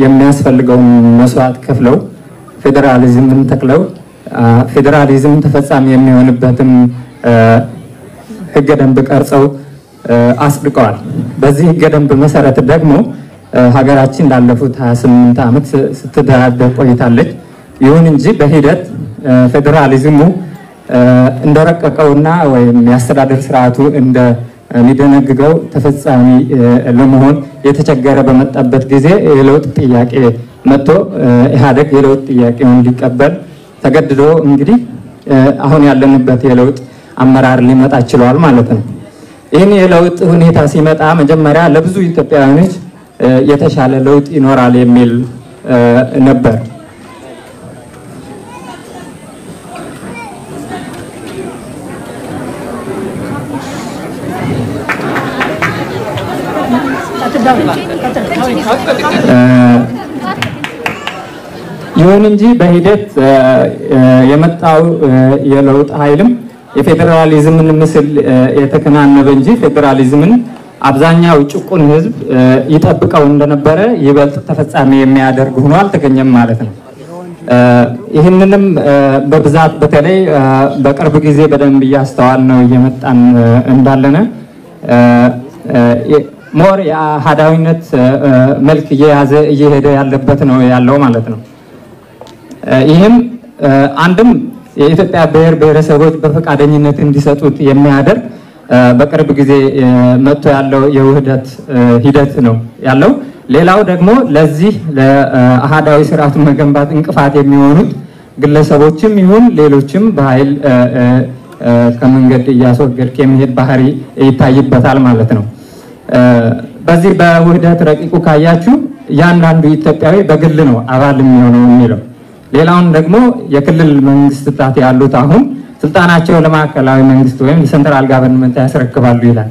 የሚያስፈልገውን መስዋዕት ከፍለው ፌደራሊዝምን ተክለው ፌደራሊዝም ተፈጻሚ የሚሆንበትን ህገ ደንብ ቀርጸው አስድቀዋል። በዚህ ህገ ደንብ መሰረት ደግሞ ሀገራችን ላለፉት 28 ዓመት ስትተዳደር ቆይታለች። ይሁን እንጂ በሂደት ፌደራሊዝሙ እንደረቀቀውና ወይም የአስተዳደር ስርዓቱ እንደሚደነግገው ተፈጻሚ ለመሆን የተቸገረ በመጣበት ጊዜ የለውጥ ጥያቄ መጥቶ ኢህአዴግ የለውጥ ጥያቄውን ሊቀበል ተገድዶ እንግዲህ አሁን ያለንበት የለውጥ አመራር ሊመጣ ችሏል ማለት ነው። ይህን የለውጥ ሁኔታ ሲመጣ መጀመሪያ ለብዙ ኢትዮጵያውያኖች የተሻለ ለውጥ ይኖራል የሚል ነበር። ይሁን እንጂ በሂደት የመጣው የለውጥ ኃይልም የፌደራሊዝምን ምስል የተከናነበ እንጂ ፌደራሊዝምን አብዛኛው ጭቁን ህዝብ ይጠብቀው እንደነበረ ይበልጥ ተፈጻሚ የሚያደርግ ሆኖ አልተገኘም ማለት ነው። ይህንንም በብዛት በተለይ በቅርብ ጊዜ በደንብ እያስተዋል ነው እየመጣን እንዳለነ ሞር የአህዳዊነት መልክ እየያዘ እየሄደ ያለበት ነው ያለው ማለት ነው። ይህም አንድም የኢትዮጵያ ብሔር ብሔረሰቦች በፈቃደኝነት እንዲሰጡት የሚያደርግ በቅርብ ጊዜ መጥቶ ያለው የውህደት ሂደት ነው ያለው። ሌላው ደግሞ ለዚህ ለአህዳዊ ስርዓት መገንባት እንቅፋት የሚሆኑት ግለሰቦችም ይሁን ሌሎችም በኃይል ከመንገድ እያስወገድክ የሚሄድ ባህሪ ይታይበታል ማለት ነው። በዚህ በውህደት ረቂቁ ካያችሁ ያንዳንዱ ኢትዮጵያዊ በግል ነው አባል የሚሆነው የሚለው። ሌላውን ደግሞ የክልል መንግስታት ያሉት አሁን ስልጣናቸው ለማዕከላዊ መንግስት ወይም ለሴንትራል ጋቨርንመንት ያስረክባሉ ይላል።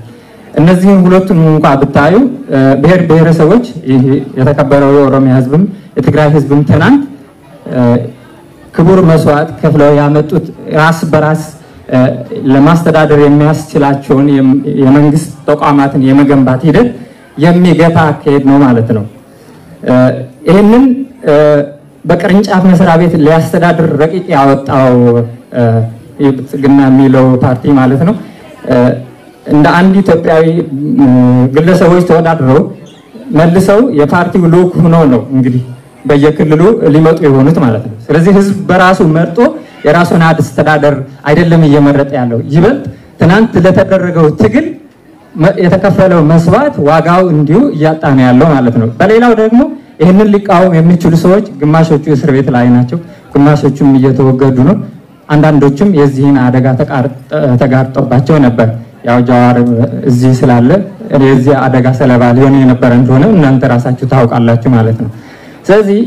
እነዚህን ሁለቱን እንኳን ብታዩ ብሔር ብሔረሰቦች የተከበረው የኦሮሚያ ህዝብም የትግራይ ህዝብም ትናንት ክቡር መስዋዕት ከፍለው ያመጡት ራስ በራስ ለማስተዳደር የሚያስችላቸውን የመንግስት ተቋማትን የመገንባት ሂደት የሚገታ አካሄድ ነው ማለት ነው። ይህንን በቅርንጫፍ መስሪያ ቤት ሊያስተዳድር ረቂቅ ያወጣው የብልጽግና የሚለው ፓርቲ ማለት ነው እንደ አንድ ኢትዮጵያዊ ግለሰቦች ተወዳድረው መልሰው የፓርቲው ሎክ ሆነው ነው እንግዲህ በየክልሉ ሊመጡ የሆኑት ማለት ነው። ስለዚህ ህዝብ በራሱ መርጦ የራሱን አስተዳደር አይደለም እየመረጠ ያለው። ይበልጥ ትናንት ለተደረገው ትግል የተከፈለው መስዋዕት ዋጋው እንዲሁ እያጣ ነው ያለው ማለት ነው። በሌላው ደግሞ ይህንን ሊቃወም የሚችሉ ሰዎች ግማሾቹ እስር ቤት ላይ ናቸው፣ ግማሾቹም እየተወገዱ ነው። አንዳንዶቹም የዚህን አደጋ ተጋርጦባቸው ነበር። ያው ጃዋር እዚህ ስላለ የዚህ አደጋ ሰለባ ሊሆን የነበረ እንደሆነ እናንተ ራሳችሁ ታውቃላችሁ ማለት ነው። ስለዚህ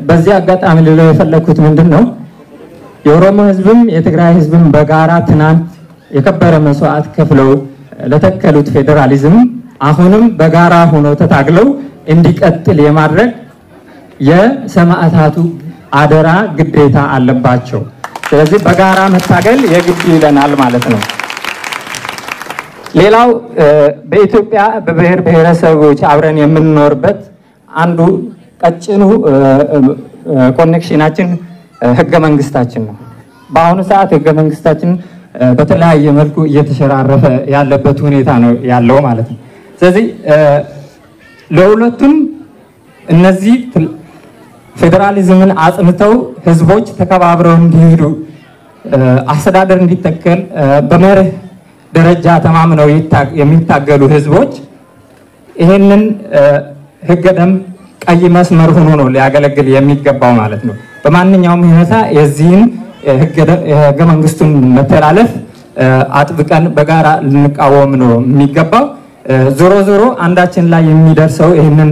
በዚህ አጋጣሚ ልለው የፈለኩት ምንድነው የኦሮሞ ህዝብም የትግራይ ህዝብም በጋራ ትናንት የከበረ መስዋዕት ከፍለው ለተከሉት ፌደራሊዝም አሁንም በጋራ ሆኖ ተታግለው እንዲቀጥል የማድረግ የሰማዕታቱ አደራ ግዴታ አለባቸው። ስለዚህ በጋራ መታገል የግድ ይለናል ማለት ነው። ሌላው በኢትዮጵያ በብሔር ብሔረሰቦች አብረን የምንኖርበት አንዱ ቀጭኑ ኮኔክሽናችን ህገ መንግስታችን ነው። በአሁኑ ሰዓት ህገ መንግስታችን በተለያየ መልኩ እየተሸራረፈ ያለበት ሁኔታ ነው ያለው ማለት ነው። ስለዚህ ለሁለቱም እነዚህ ፌደራሊዝምን አጽንተው ህዝቦች ተከባብረው እንዲሄዱ አስተዳደር እንዲተከል በመርህ ደረጃ ተማምነው የሚታገሉ ህዝቦች ይሄንን ህገ ደንብ ቀይ መስመር ሆኖ ነው ሊያገለግል የሚገባው ማለት ነው። በማንኛውም ሁኔታ የዚህን ህገ መንግስቱን መተላለፍ አጥብቀን በጋራ ልንቃወም ነው የሚገባው። ዞሮ ዞሮ አንዳችን ላይ የሚደርሰው ይሄንን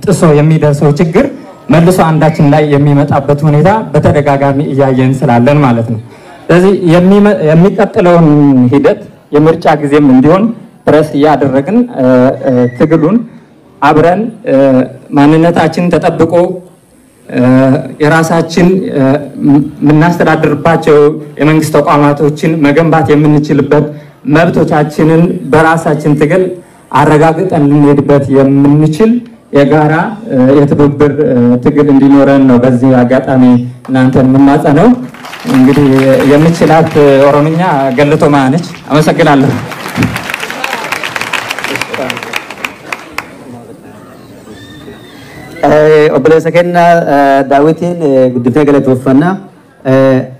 ጥሶ የሚደርሰው ችግር መልሶ አንዳችን ላይ የሚመጣበት ሁኔታ በተደጋጋሚ እያየን ስላለን ማለት ነው። ስለዚህ የሚቀጥለውን ሂደት የምርጫ ጊዜም እንዲሆን ፕረስ እያደረግን ትግሉን አብረን ማንነታችን ተጠብቆ የራሳችን የምናስተዳድርባቸው የመንግስት ተቋማቶችን መገንባት የምንችልበት መብቶቻችንን በራሳችን ትግል አረጋግጠን ልንሄድበት የምንችል የጋራ የትብብር ትግል እንዲኖረን ነው በዚህ አጋጣሚ እናንተን የምማጸነው። እንግዲህ የምችላት ኦሮምኛ ገልቶ ማነች። አመሰግናለሁ። obboleessa keenya daawwitiin guddifnee galateeffannaa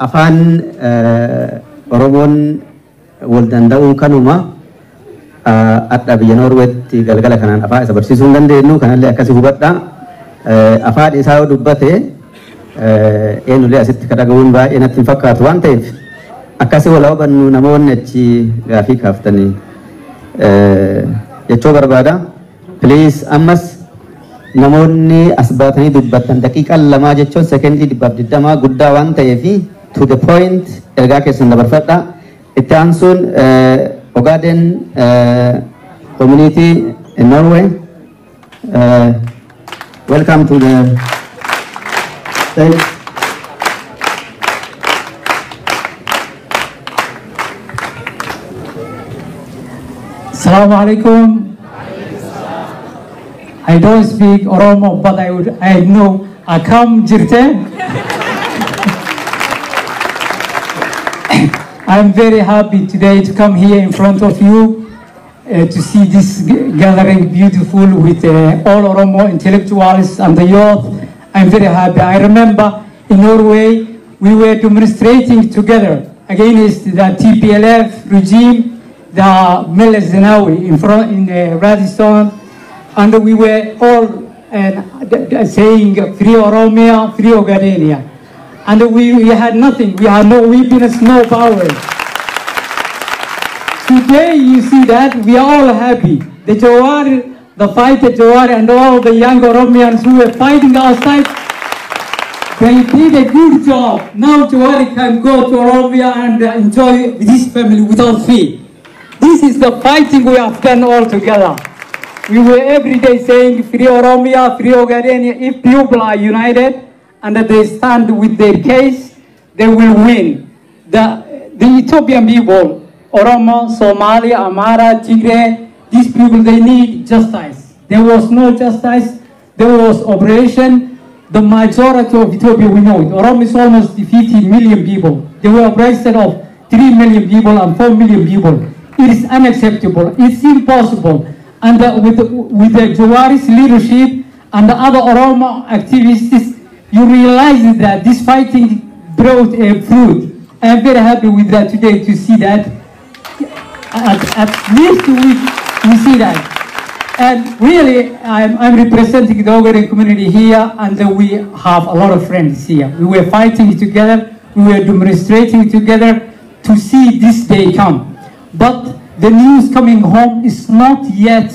afaan oromoon wal danda'uun kanuma adda biyya Noorweetti galgala kanaan afaan isa barsiisuu hin dandeenyu kanallee akkasii hubadhaa afaan isaa yoo dubbate eenyullee asitti kadhagahuun baay'ee natti hin fakkaatu waan ta'eef akkasii wal hubannu namoonni achi gaafii kaaftanii jechuu barbaada. Please ammas namoonni as baatanii dubbatan daqiiqaa lamaa jechuun sekendii 20 guddaa waan ta'eef to the point ergaa keessan dabarfadha. Itti aansuun Ogaden community in Norway. Welcome to the stage. Assalamu alaikum. I don't speak Oromo, but I know Akam Jirte. I'm very happy today to come here in front of you to see this gathering beautiful with all Oromo intellectuals and the youth. I'm very happy. I remember in Norway we were demonstrating together against the TPLF regime, the Meles Zenawi in Radisson. And we were all saying free Oromia, free Ogadenia. And we had nothing, we had no weapons, no power. Today you see that we are all happy. The Jawari, the fighter Jawari and all the young Oromians who were fighting outside, they did a good job. Now Jawari can go to Oromia and enjoy with his family without fear. This is the fighting we have done all together. We were every day saying free Oromia, free Ogadenia. If people are united and they stand with their case, they will win. The Ethiopian people, Oromo, Somalia, Amara, Tigray, these people, they need justice. There was no justice. There was oppression. The majority of Ethiopia, we know it. Oromo is almost 50 million people. They were oppressed of 3 million people and 4 million people. It is unacceptable. It's impossible. And with the Jawari's leadership and the other Oromo activists, you realize that this fighting brought a fruit. I am very happy with that today to see that. At least we see that. And really, I'm representing the Ogaden community here, and we have a lot of friends here. We were fighting together, we were demonstrating together to see this day come. But the news coming home is not yet,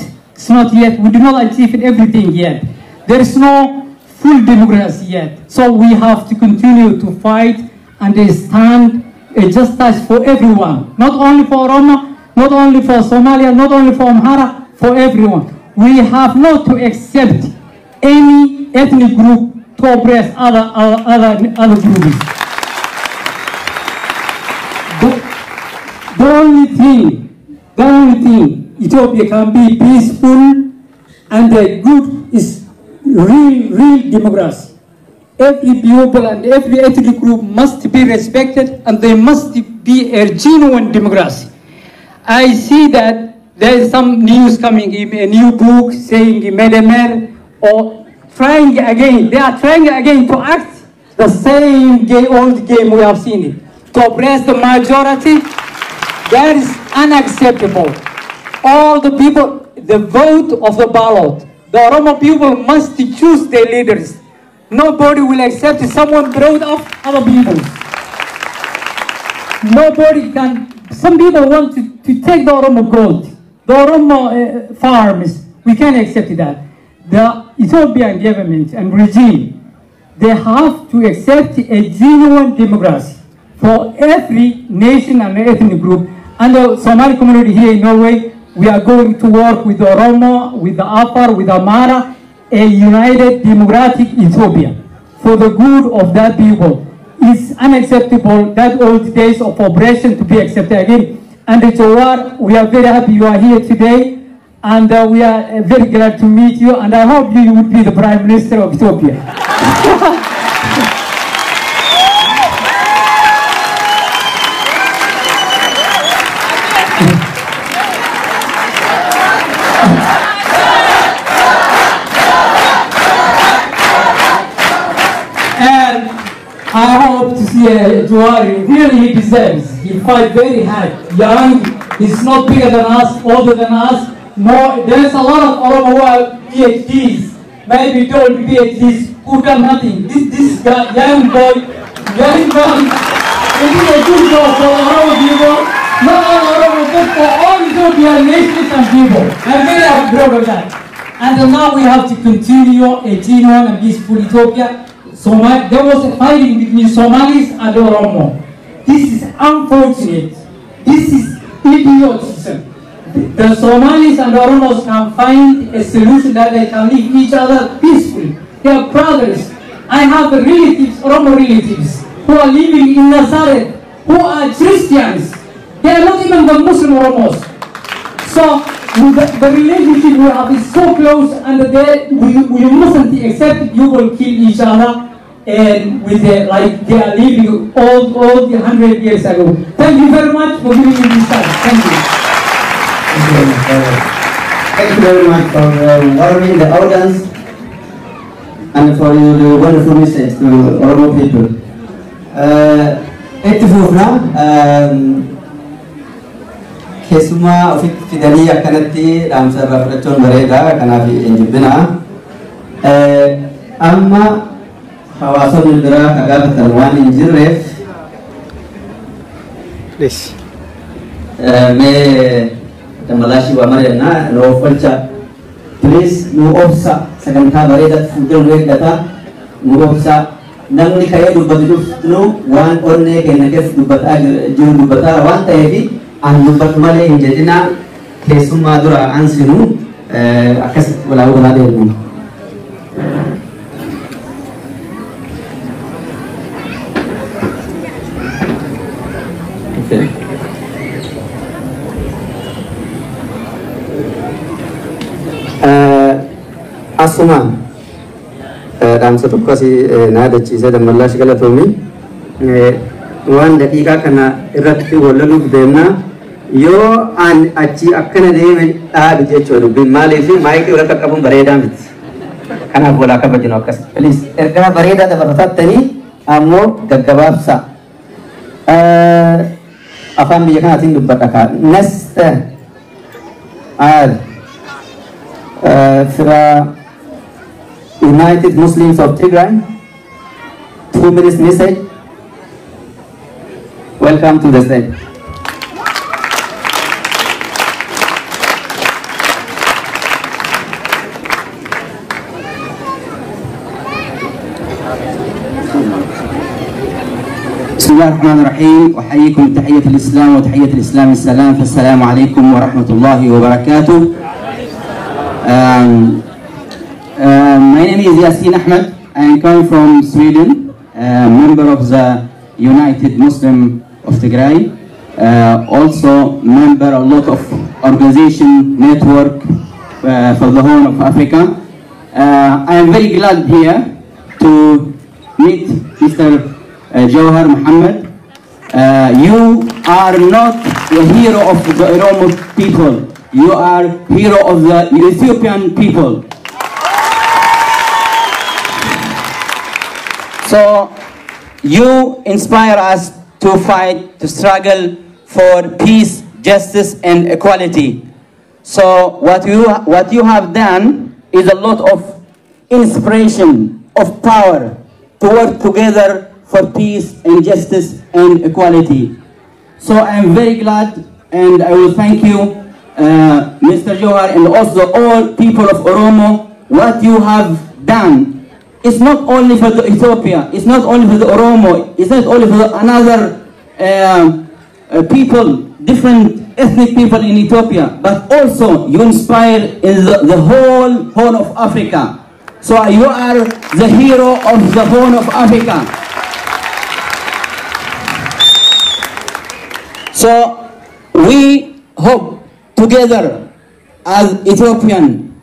we do not achieve everything yet. There is no full democracy yet. So we have to continue to fight and stand a justice for everyone. Not only for Oromo, not only for Somalia, not only for Amhara, for everyone. We have not to accept any ethnic group to oppress other groups. The only thing Ethiopia can be peaceful and good is real democracy. Every people and every ethnic group must be respected, and there must be a genuine democracy. I see that there is some news coming in a new book saying Medemer or trying again. They are trying again to act the same old game we have seen it. To oppress the majority. That is unacceptable. All the people, the vote of the ballot, the Oromo people must choose their leaders. Nobody will accept someone brought up other people. Nobody can, some people want to take the Oromo gold, the Oromo farms. We can't accept that. The Ethiopian government and regime, they have to accept a genuine democracy for every nation and ethnic group. And the Somali community here in Norway, we are going to work with the Oromo, with the Afar, with the Amara, a united democratic Ethiopia for the good of that people. It's unacceptable that old days of oppression to be accepted again. And Jawar, we are very happy you are here today, and we are very glad to meet you, and I hope you would be the Prime Minister of Ethiopia. And I hope to see Jawari. Really, he deserves. He fight very hard. Young, he's not bigger than us, older than us. More, there's a lot of Oromo who are PhDs, maybe don't PhDs, who done nothing. This guy, young boy, very young, he did a good job for Oromo people. Not all Oromo, but for all Ethiopian nations and people. I'm very proud of that. And now we have to continue a genuine and peaceful Ethiopia. There was a fighting between Somalis and Oromo. This is unfortunate. This is idiotism. The Somalis and Oromos can find a solution that they can live each other peacefully. They are brothers. I have relatives, Oromo relatives, who are living in Nazareth, who are Christians. They are not even the Muslim Oromos. So the relationship we have is so close, and we mustn't accept you will kill each other. And with like they are living all the 100 years ago. Thank you very much for giving me this time. Thank you. Thank you very much for warming the audience and for your wonderful message to Oromo people. Itti fufna keessumaa ofitti fidanii akkanatti dhaamsa irraa fudhachuun bareeda, kanaaf hin jibbina. Amma hawaasonni biraa ka gaafatan waan hin jirreef mee Damalashi wa marena no falcha please nu obsa sagantaa bareedaa fuuldura nu eeggata nu obsa namni ka'ee dubbatu nu waan onnee keenya keessa dubbataa jiru dubbataa waan ta'eef an dubbatu malee hin jedhina keessummaa dura ansinu akkasitti walaa deemnu. Asuma dhaamsa tokko asii naadachiisee Damallaash galatoomii waan daqiiqaa kana irratti wallaluuf deemna yoo an achi akkana deeme dhaabi jechuudha dubbiin maaliif maayikii irratti qabuun bareedaa miti kanaaf walaa kabajinu akkas please ergaa bareedaa dabarfatattanii ammoo gaggabaabsa afaan biyya kanaatiin dubbadha kaa nasta fira United Muslims of Tigray, 2 minutes message. Welcome to the stage. بسم الله الرحمن الرحيم وأحييكم بتحية الإسلام وتحية الإسلام السلام فالسلام عليكم ورحمة الله وبركاته. My name is Yasin Ahmed. I am coming from Sweden, member of the United Muslim of Tigray, also member a lot of organization network for the Horn of Africa. I am very glad here to meet Mr. Jawhar Mohammed. You are not the hero of the Oromo people. You are hero of the Ethiopian people. So you inspire us to fight, to struggle for peace, justice, and equality. So what you have done is a lot of inspiration, of power to work together for peace and justice and equality. So I'm very glad, and I will thank you, Mr. Jawhar, and also all people of Oromo, what you have done. It's not only for the Ethiopia, it's not only for the Oromo, it's not only for another people, different ethnic people in Ethiopia, but also you inspire in the whole Horn of Africa. So you are the hero of the Horn of Africa. So we hope together as Ethiopian,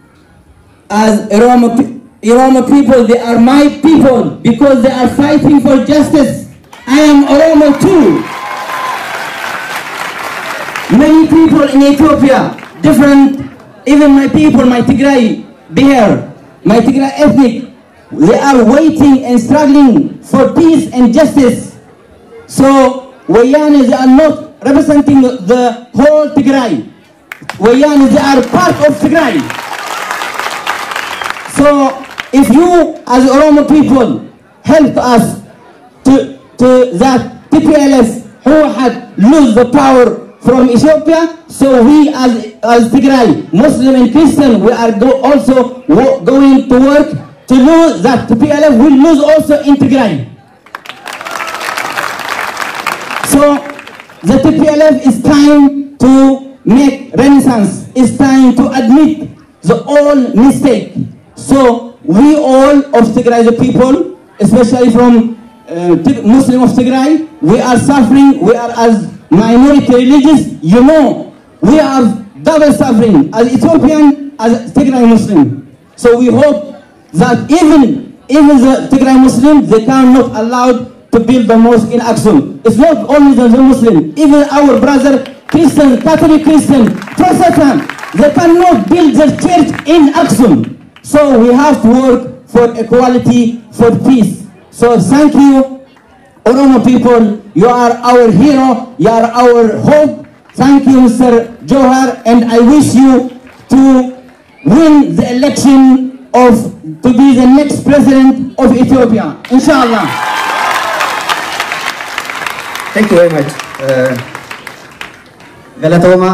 as Oromo people, they are my people because they are fighting for justice. I am Oromo too. Many people in Ethiopia, different, even my people, my Tigray Bear, my Tigray ethnic, they are waiting and struggling for peace and justice. So Wayane, they are not representing the whole Tigray. Wayane, they are part of Tigray. So if you as Oromo people help us to that TPLF who had lose the power from Ethiopia, so we as Tigray, Muslim and Christian, we are also going to work to lose that TPLF will lose also in Tigray. So the TPLF is time to make renaissance. It's time to admit the old mistake. So we all of Tigray, the people, especially from Muslim of Tigray, we are suffering. We are as minority religious, you know, we are double suffering as Ethiopian, as Tigray Muslim. So we hope that even the Tigray Muslims, they cannot allowed to build the mosque in Aksum. It's not only the Muslim, even our brother Christian, Catholic Christian, Protestant, they cannot build the church in Aksum. So we have to work for equality, for peace. So thank you, Oromo people, you are our hero, you are our hope. Thank you, Mr. Johar, and I wish you to win the election to be the next president of Ethiopia, inshallah. Thank you very much. Galatoma,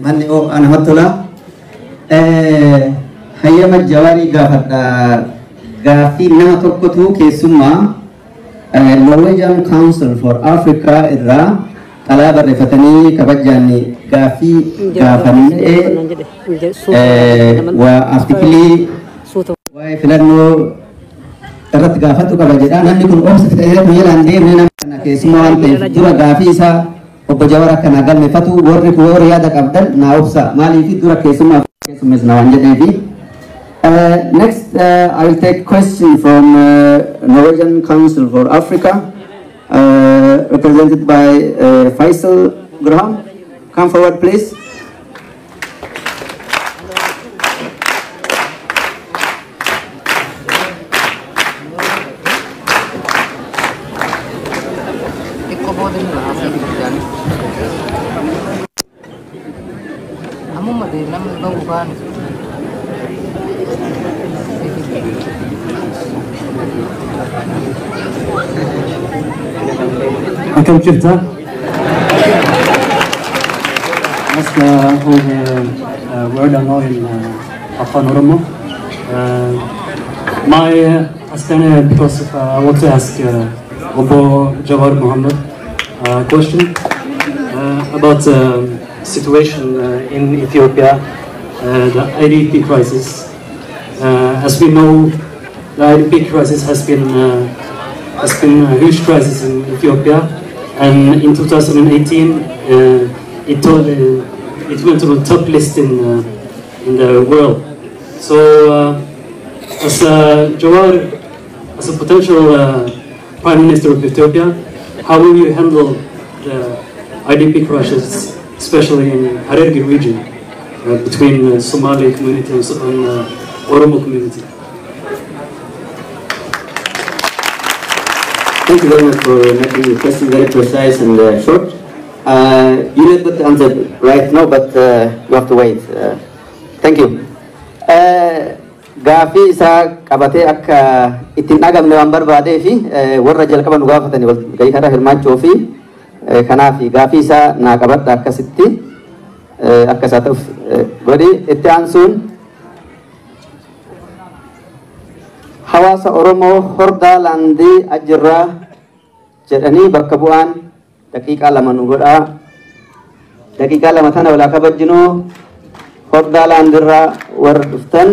Mani O Anamatula, Hayama Jawari Gafi Namatokotu Kesuma. Norwegian Council for Africa irraa xalaa barreeffatanii kabajanii gaafii gaafannee waa artiklii waa'ee filannoo irratti gaafatu qaba jedha. Namni kun oomsa fixatee miilaan deemnee nama kana keessumaa waan ta'eef dura gaafii isaa obbo Jawar akkanaa galmeeffatu warri kun warri yaada qabdan naa obsa maaliif dura keessummeessina waan jedheefi. Next, I will take a question from Norwegian Council for Africa, represented by Faisal Graham. Come forward, please. Welcome, Chifta. Ask all the word I know in Afan Oromo. My asking because I want to ask Obo Jawar Muhammad a question about the situation in Ethiopia, the IDP crisis. As we know, the IDP crisis has been a huge crisis in Ethiopia, and in 2018 it went to the top list in the world. So as Jawar, as a potential Prime Minister of Ethiopia, how will you handle the IDP crisis, especially in Hararghe region, between Somali community and Oromo community? Thank you very much for making the question very precise and short. You didn't put the answer right now, but you have to wait. Thank you. Gaafii isaa qabatee akka ittiin dhagamne waan barbaadee fi warra jalqaban gaafatanii walgahii kana hirmaachuu fi kanaaf gaafii isaa naa qabadha akkasitti akka isaa ta'uuf godhi itti aansuun hawaasa Oromoo hordaa laandii ajirraa jedhanii bakka bu'aan daqiiqaa lama nu godhaa. Daqiiqaa lama tana walaa kabajjinoo hordaa laandirraa warra dhuftan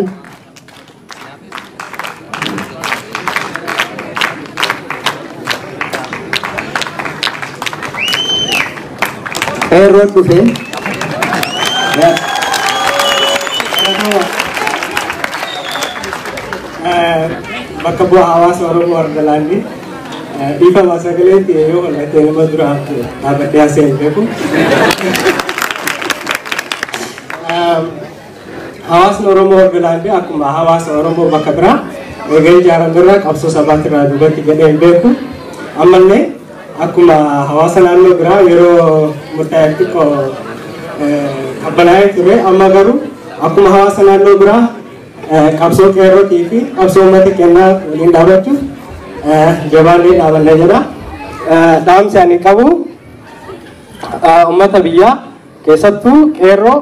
qeerroon dhufe bakka bu'aa hawaasa Oromoo Hordalaandi dhiifa masagaleetti yoo hollatee nama dura hafte dhaabbatee aseen beeku. Hawaasni Oromoo Hordalaandi akkuma hawaasa Oromoo bakka biraa egaa ijaaramurraa qabsoo sabaatirraa duubatti jedhee hin beeku. Ammallee akkuma hawaasa naannoo biraa yeroo murtaa'e xiqqoo qabbanaa'ee ture amma garuu akkuma hawaasa naannoo biraa qabsoo qeerrootii fi qabsoo uummata kennaa waliin dhaabachuuf jabaannee dhaabanne jedha. Dhaamsi ani qabu uummata biyyaa keessattuu qeerroo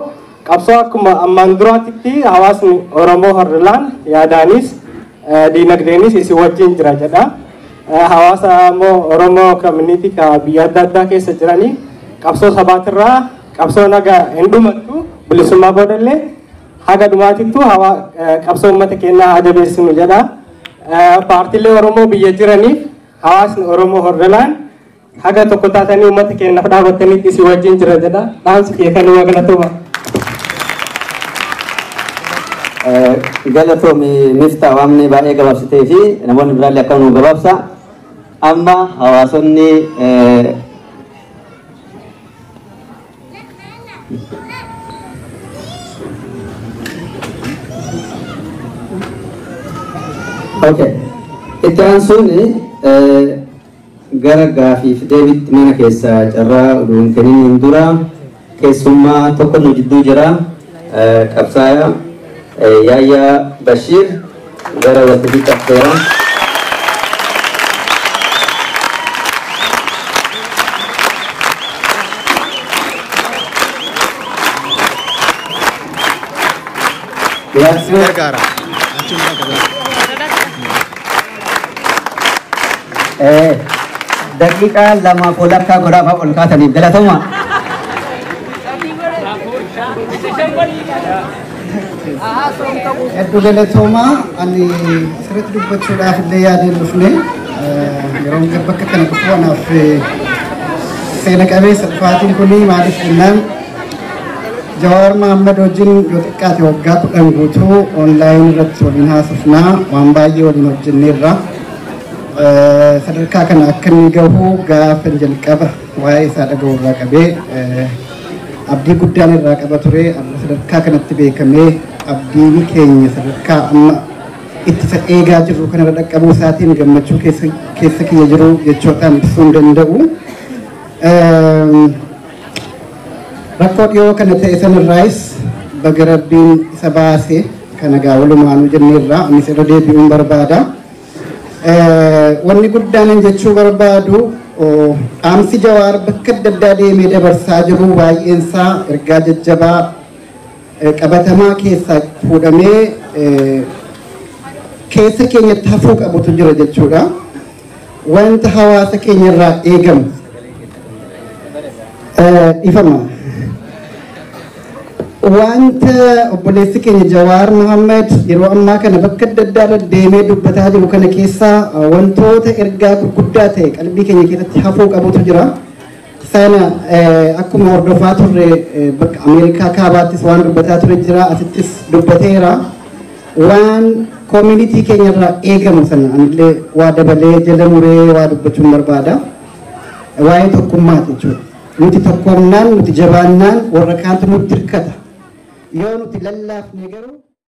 qabsoo akkuma ammaan duraatti hawaasni Oromoo Hordolaan yaadaanis diinagdeenis isin wajjin jira jedha. Hawaasa immoo Oromoo community ka biyya adda addaa keessa jiranii qabsoo sabaatirraa qabsoo nagaa hin dhumattu bilisummaa boodallee haga dhumaatittu qabsoo uummata kennaa ajabeessinu jedha. Paartiilee Oromoo biyya jiraniif hawaasni Oromoo Hordolaan haga tokko taatanii uummata kennaaf dhaabatanitti isin wajjin jira jedha. Dhaamsi kee kanuma galatoomaa. Galatoomi Miftaa waamni baay'ee gabaabsitee fi namoonni biraallee akka nu gabaabsa. Amma hawaasonni itti aansuun gara gaafiif deebiitti mana keessa carraa oduun kenniin dura keessummaa tokko nu jidduu jira qabsaa'aa Yahyaa Bashiir gara waltajjii qabseera. Daqiiqaa lamaaf walakkaa godhaaf ol kaataniif galatoomaa. Hedduu galatoomaa ani sirriitti dubbachuudhaaf illee yaadeen dhufne yeroo bakka kana dhufu anaaf seena qabeessa dhufaatiin kun maaliif jennaan Jawaar Mohaammed wajjin yoo xiqqaate waggaa 10 guutuu onlaayinii irratti waliin haasofnaa waan baay'ee waliin hojjenneerra. Sadarkaa kana akka inni gahu gaafa jalqaba waa'ee isaa dhaga'u irraa qabee abdii guddaan irraa qaba ture. Sadarkaa kanatti beekamee abdiin keenya sadarkaa amma itti eegaa jirru kanarra dhaqqabuu isaatiin gammachuu keessa kiyya jiru jechootaan ibsuu hin danda'u. Rakkoo dhiyoo kana ta'e sanarraayis baga rabbiin isa baase kana gaa walumaanuu jenneerraa anis irra deebi'uun barbaada. Wanni guddaan jechuu barbaadu dhaamsi Jawaar bakka adda addaa deemee dabarsaa jiru baay'eensaa ergaa jajjabaa qabatamaa keessaa fuudhamee keessa keenyatti hafuu qabutu jira jechuudha. Wanta hawaasa keenyarraa eegamu ifama. Wanta obboleessi keenya Jawaar Mohaammed yeroo ammaa kana bakka adda addaa deemee dubbataa jiru kana keessaa wantoota ergaa gurguddaa ta'e qalbii keenya keessatti hafuu qabutu jira. Sana akkuma hordofaa turre bakka Ameerikaa kaabaattis waan dubbataa ture jira asittis dubbateera. Waan koomunitii keenyarraa eegamu sana anillee waa dabalee jala muree waa dubbachuun barbaada. Waa'ee tokkummaati jechuudha. Nuti tokkoomnaan nuti jabaannaan warra kaantu nutti hirkata. Yoo nuti lallaafne garuu